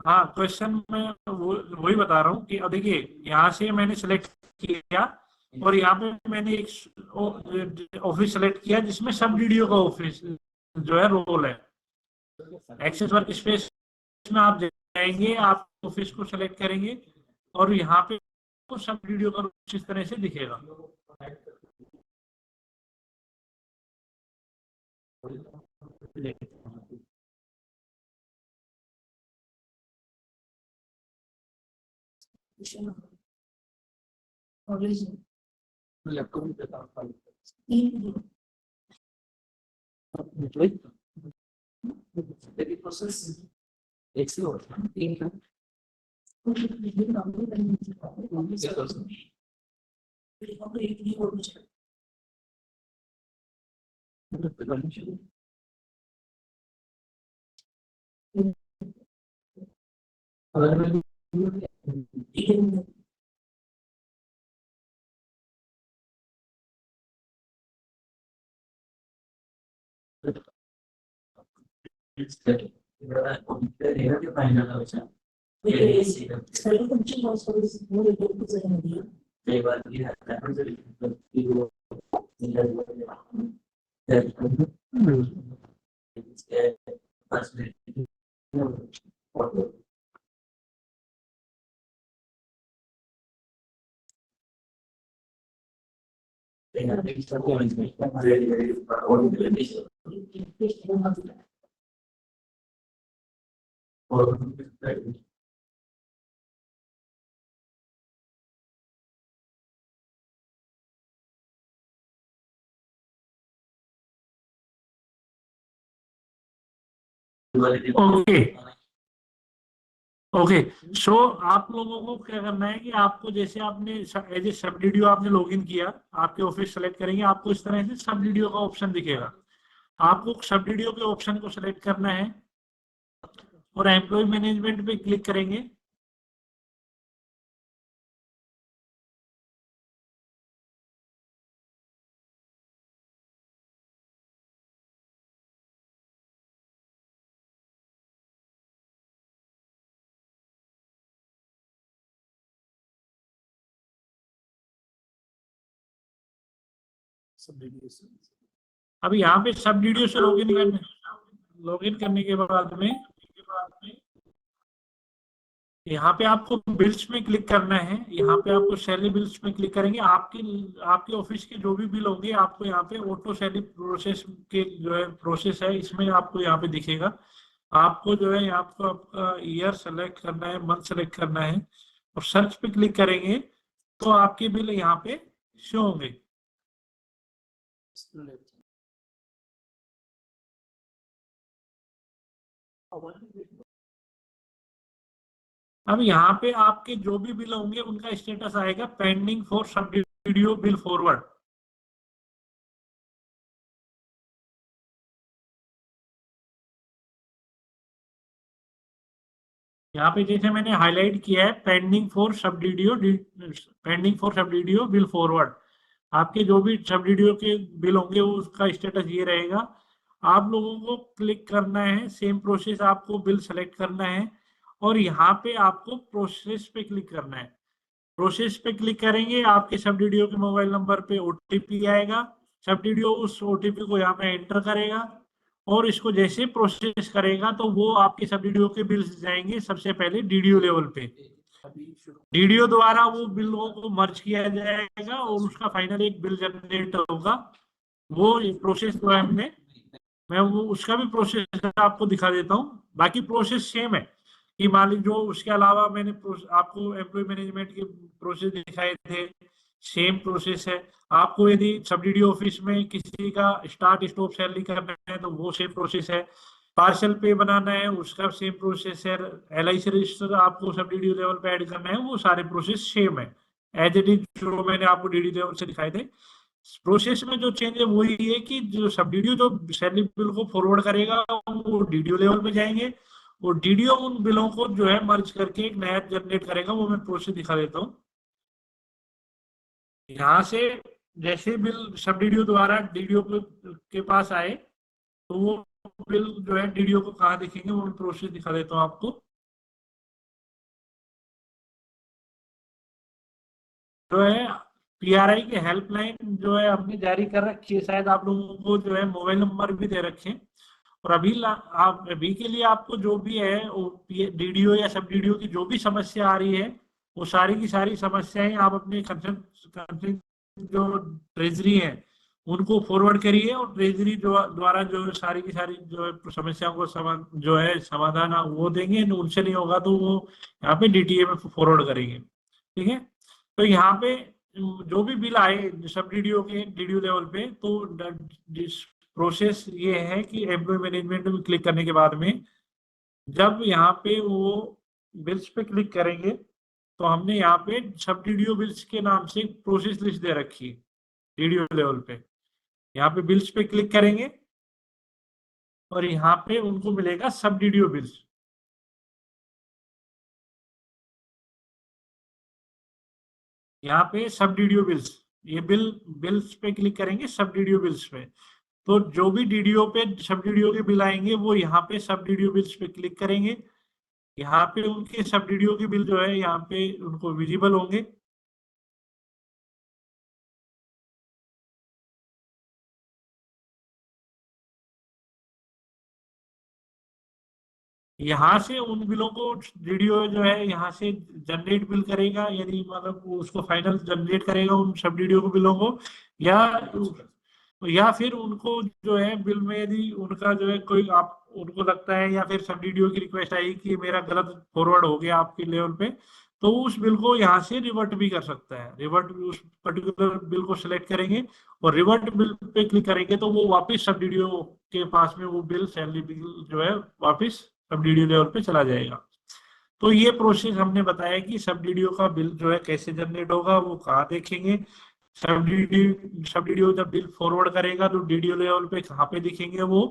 हाँ क्वेश्चन में वही बता रहा हूँ कि अब देखिए यहाँ से मैंने सेलेक्ट किया और यहाँ पे मैंने एक ऑफिस सेलेक्ट किया जिसमें सब वीडियो का ऑफिस जो है रोल है। एक्सेस वर्क स्पेस में आप जाएंगे, आप ऑफिस को सेलेक्ट करेंगे और यहाँ पे तो सब वीडियो का रोल इस तरह से दिखेगा। ओके ओके सो आप लोगों को क्या करना है कि आपको जैसे आपने एज ए सब वीडियो आपने लॉगिन किया, आपके ऑफिस सेलेक्ट करेंगे, आपको इस तरह से सब वीडियो का ऑप्शन दिखेगा। आपको सब वीडियो के ऑप्शन को सेलेक्ट करना है और एम्प्लॉय मैनेजमेंट पे क्लिक करेंगे। अब यहाँ पे सब वीडियो से लॉगिन करने के बाद में यहाँ पे आपको बिल्स में क्लिक करना है। यहाँ पे आपको सैलरी बिल्स में क्लिक करेंगे, आपके ऑफिस के जो भी बिल होंगे आपको यहाँ पे ऑटो सैलरी प्रोसेस के जो है प्रोसेस है इसमें आपको यहाँ पे दिखेगा। आपको जो है यहाँ पे आपका ईयर सेलेक्ट करना है, मंथ सेलेक्ट करना है और सर्च पे क्लिक करेंगे तो आपके बिल यहाँ पे शो होंगे। अब यहाँ पे आपके जो भी बिल होंगे उनका स्टेटस आएगा पेंडिंग फॉर सब वीडियो बिल फॉरवर्ड। यहाँ पे जैसे मैंने हाईलाइट किया है पेंडिंग फॉर सब वीडियो बिल फॉरवर्ड। आपके जो भी सब वीडियो के बिल होंगे उसका स्टेटस ये रहेगा। आप लोगों को क्लिक करना है, सेम प्रोसेस आपको बिल सेलेक्ट करना है और यहाँ पे आपको प्रोसेस पे क्लिक करना है। प्रोसेस पे क्लिक करेंगे, आपके सब वीडियो के मोबाइल नंबर पे ओटीपी आएगा। सब वीडियो उस ओटीपी को यहाँ पे एंटर करेगा और इसको जैसे प्रोसेस करेगा तो वो आपके सब वीडियो के बिल्स जाएंगे सबसे पहले डीडीओ लेवल पे। डीडीओ द्वारा वो बिलों को मर्ज किया जाएगा और उसका फाइनल एक बिल जनरेट होगा। वो प्रोसेस जो है मैं वो उसका भी प्रोसेस आपको दिखा देता हूँ। बाकी प्रोसेस सेम है कि मान लीजिए जो उसके अलावा मैंने आपको एम्प्लॉय मैनेजमेंट के प्रोसेस दिखाए थे, सेम प्रोसेस है। आपको यदि सब वीडियो ऑफिस में किसी का स्टार्ट स्टॉप सैलरी करना है तो वो सेम प्रोसेस है। पार्शियल पे बनाना है उसका सेम प्रोसेस है। LIC रजिस्टर आपको सब DDO लेवल पे ऐड करना है, वो सारे प्रोसेस सेम है एज इट इज जो मैंने आपको DDO लेवल से दिखाए थे। प्रोसेस में जो चेंज है वही है कि जो सब DDO जो सैलरी बिल को फॉरवर्ड करेगा वो DDO लेवल पे जाएंगे, और DDO उन बिलों को जो है मर्ज करके एक नया जनरेट करेगा। वो मैं प्रोसेस दिखा देता हूँ। यहाँ से जैसे बिल सब DDO द्वारा DDO के पास आए तो वो बिल जो है DDO को कहाँ दिखेंगे, वो मैं प्रोसेस दिखा देता हूँ आपको। जो है PRI की हेल्पलाइन जो है हमने जारी कर रखी है, शायद आप लोगों को जो है मोबाइल नंबर भी दे रखे हैं। और आप अभी के लिए आपको जो भी है DDO या सब DDO की जो भी समस्या आ रही है वो सारी की सारी समस्याएं आप अपने कंसर्न जो ट्रेजरी है उनको फॉरवर्ड करिए, और ट्रेजरी जो द्वारा जो सारी की सारी जो है समस्याओं को जो है समाधान वो देंगे। उनसे नहीं होगा तो वो यहाँ पे DTA में फॉरवर्ड करेंगे। ठीक है, तो यहाँ पे जो भी बिल आए सब DDO के DDO लेवल पे, तो प्रोसेस ये है कि एम्प्लॉय मैनेजमेंट में क्लिक करने के बाद में जब यहाँ पे वो बिल्स पे क्लिक करेंगे तो हमने यहाँ पे सब DDO बिल्स के नाम से प्रोसेस लिस्ट दे रखी है DDO लेवल पे। यहाँ पे बिल्स पे क्लिक करेंगे और यहाँ पे उनको मिलेगा सब DDO बिल्स। यहाँ पे सब DDO बिल्स, ये बिल्स पे क्लिक करेंगे सब DDO बिल्स पे, तो जो भी DDO पे सब DDO के बिल आएंगे वो यहाँ पे सब DDO बिल्स पे क्लिक करेंगे। यहाँ पे उनके सब DDO के बिल जो है यहाँ पे उनको विजिबल होंगे। यहाँ से उन बिलों को DDO जो है यहाँ से जनरेट बिल करेगा, यानी मतलब उसको फाइनल जनरेट करेगा उन सब DDO के बिलों को, या फिर उनको जो है बिल में यदि उनका जो है कोई आप उनको लगता है या फिर सब DDO की रिक्वेस्ट आई कि मेरा गलत फॉरवर्ड हो गया आपके लेवल पे, तो उस बिल को यहाँ से रिवर्ट भी कर सकता है। रिवर्ट उस पर्टिकुलर बिल को सिलेक्ट करेंगे और रिवर्ट बिल पे क्लिक करेंगे तो वो वापस सब DDO के पास में वो बिल सैलरी बिल जो है वापस सब DDO लेवल पे चला जाएगा। तो ये प्रोसेस हमने बताया कि सब DDO का बिल जो है कैसे जनरेट होगा, वो कहाँ देखेंगे। सब DDO जब बिल फॉरवर्ड करेगा तो DDO लेवल पे कहाँ पे दिखेंगे वो,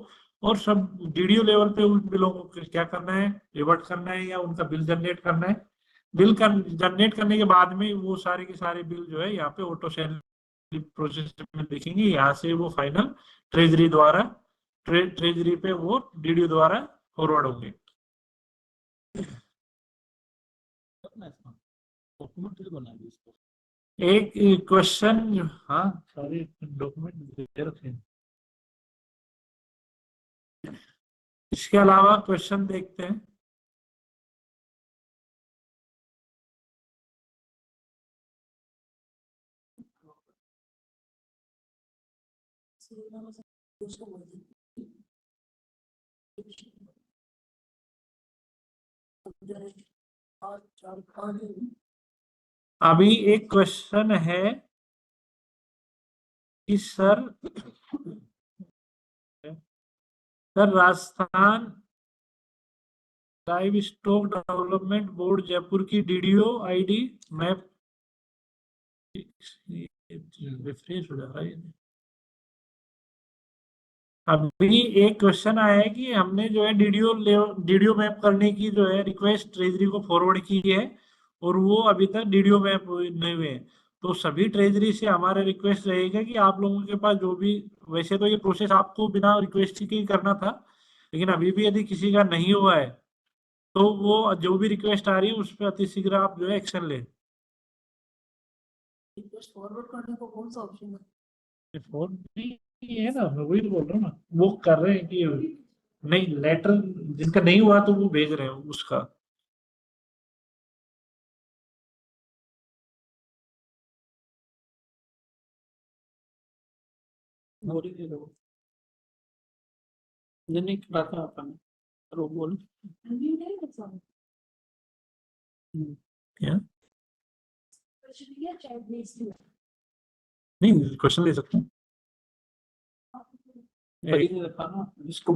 और सब DDO लेवल पे उन बिलों को क्या करना है, रिवर्ट करना है या उनका बिल जनरेट करना है। बिल जनरेट करने के बाद में वो सारे के सारे बिल जो है यहाँ पे ऑटो सैलरी प्रोसेस में दिखेंगे। यहाँ से वो फाइनल ट्रेजरी द्वारा ट्रेजरी पे वो DDO द्वारा फॉरवर्ड होंगे। एक क्वेश्चन, हाँ सारे डॉक्यूमेंट दे रखे हैं। इसके अलावा क्वेश्चन देखते हैं। अभी एक क्वेश्चन है कि sir Rajasthan live stock development board Jaipur की DDO ID मैप रिफ्रेश हो जा रहा है। अभी एक क्वेश्चन आया है कि हमने जो है DDO मैप करने की जो है रिक्वेस्ट ट्रेजरी को फॉरवर्ड की है और वो अभी तक DDO मैप नहीं हुए। तो सभी ट्रेजरी से हमारा रिक्वेस्ट रहेगा कि आप लोगों के पास जो भी, वैसे तो ये प्रोसेस आपको बिना रिक्वेस्ट के ही करना था, लेकिन अभी भी यदि किसी का नहीं हुआ है तो वो जो भी रिक्वेस्ट आ रही है उस पर अतिशीघ्र आप जो है एक्शन लें। रिक्वेस्ट फॉरवर्ड करने को कौन सा ऑप्शन है? फोन भी है ना, मैं वही तो बोल रहा हूँ ना, वो कर रहे हैं कि नहीं, लेटर जिनका नहीं हुआ तो वो भेज रहे हैं उसका। नहीं करा था अपन रो बोल नहीं नहीं कर सकते। क्या क्वेश्चन लिया चैट भेज दिया। नहीं, क्वेश्चन ले सकते हैं। पढ़ी नहीं रखा ना, इसको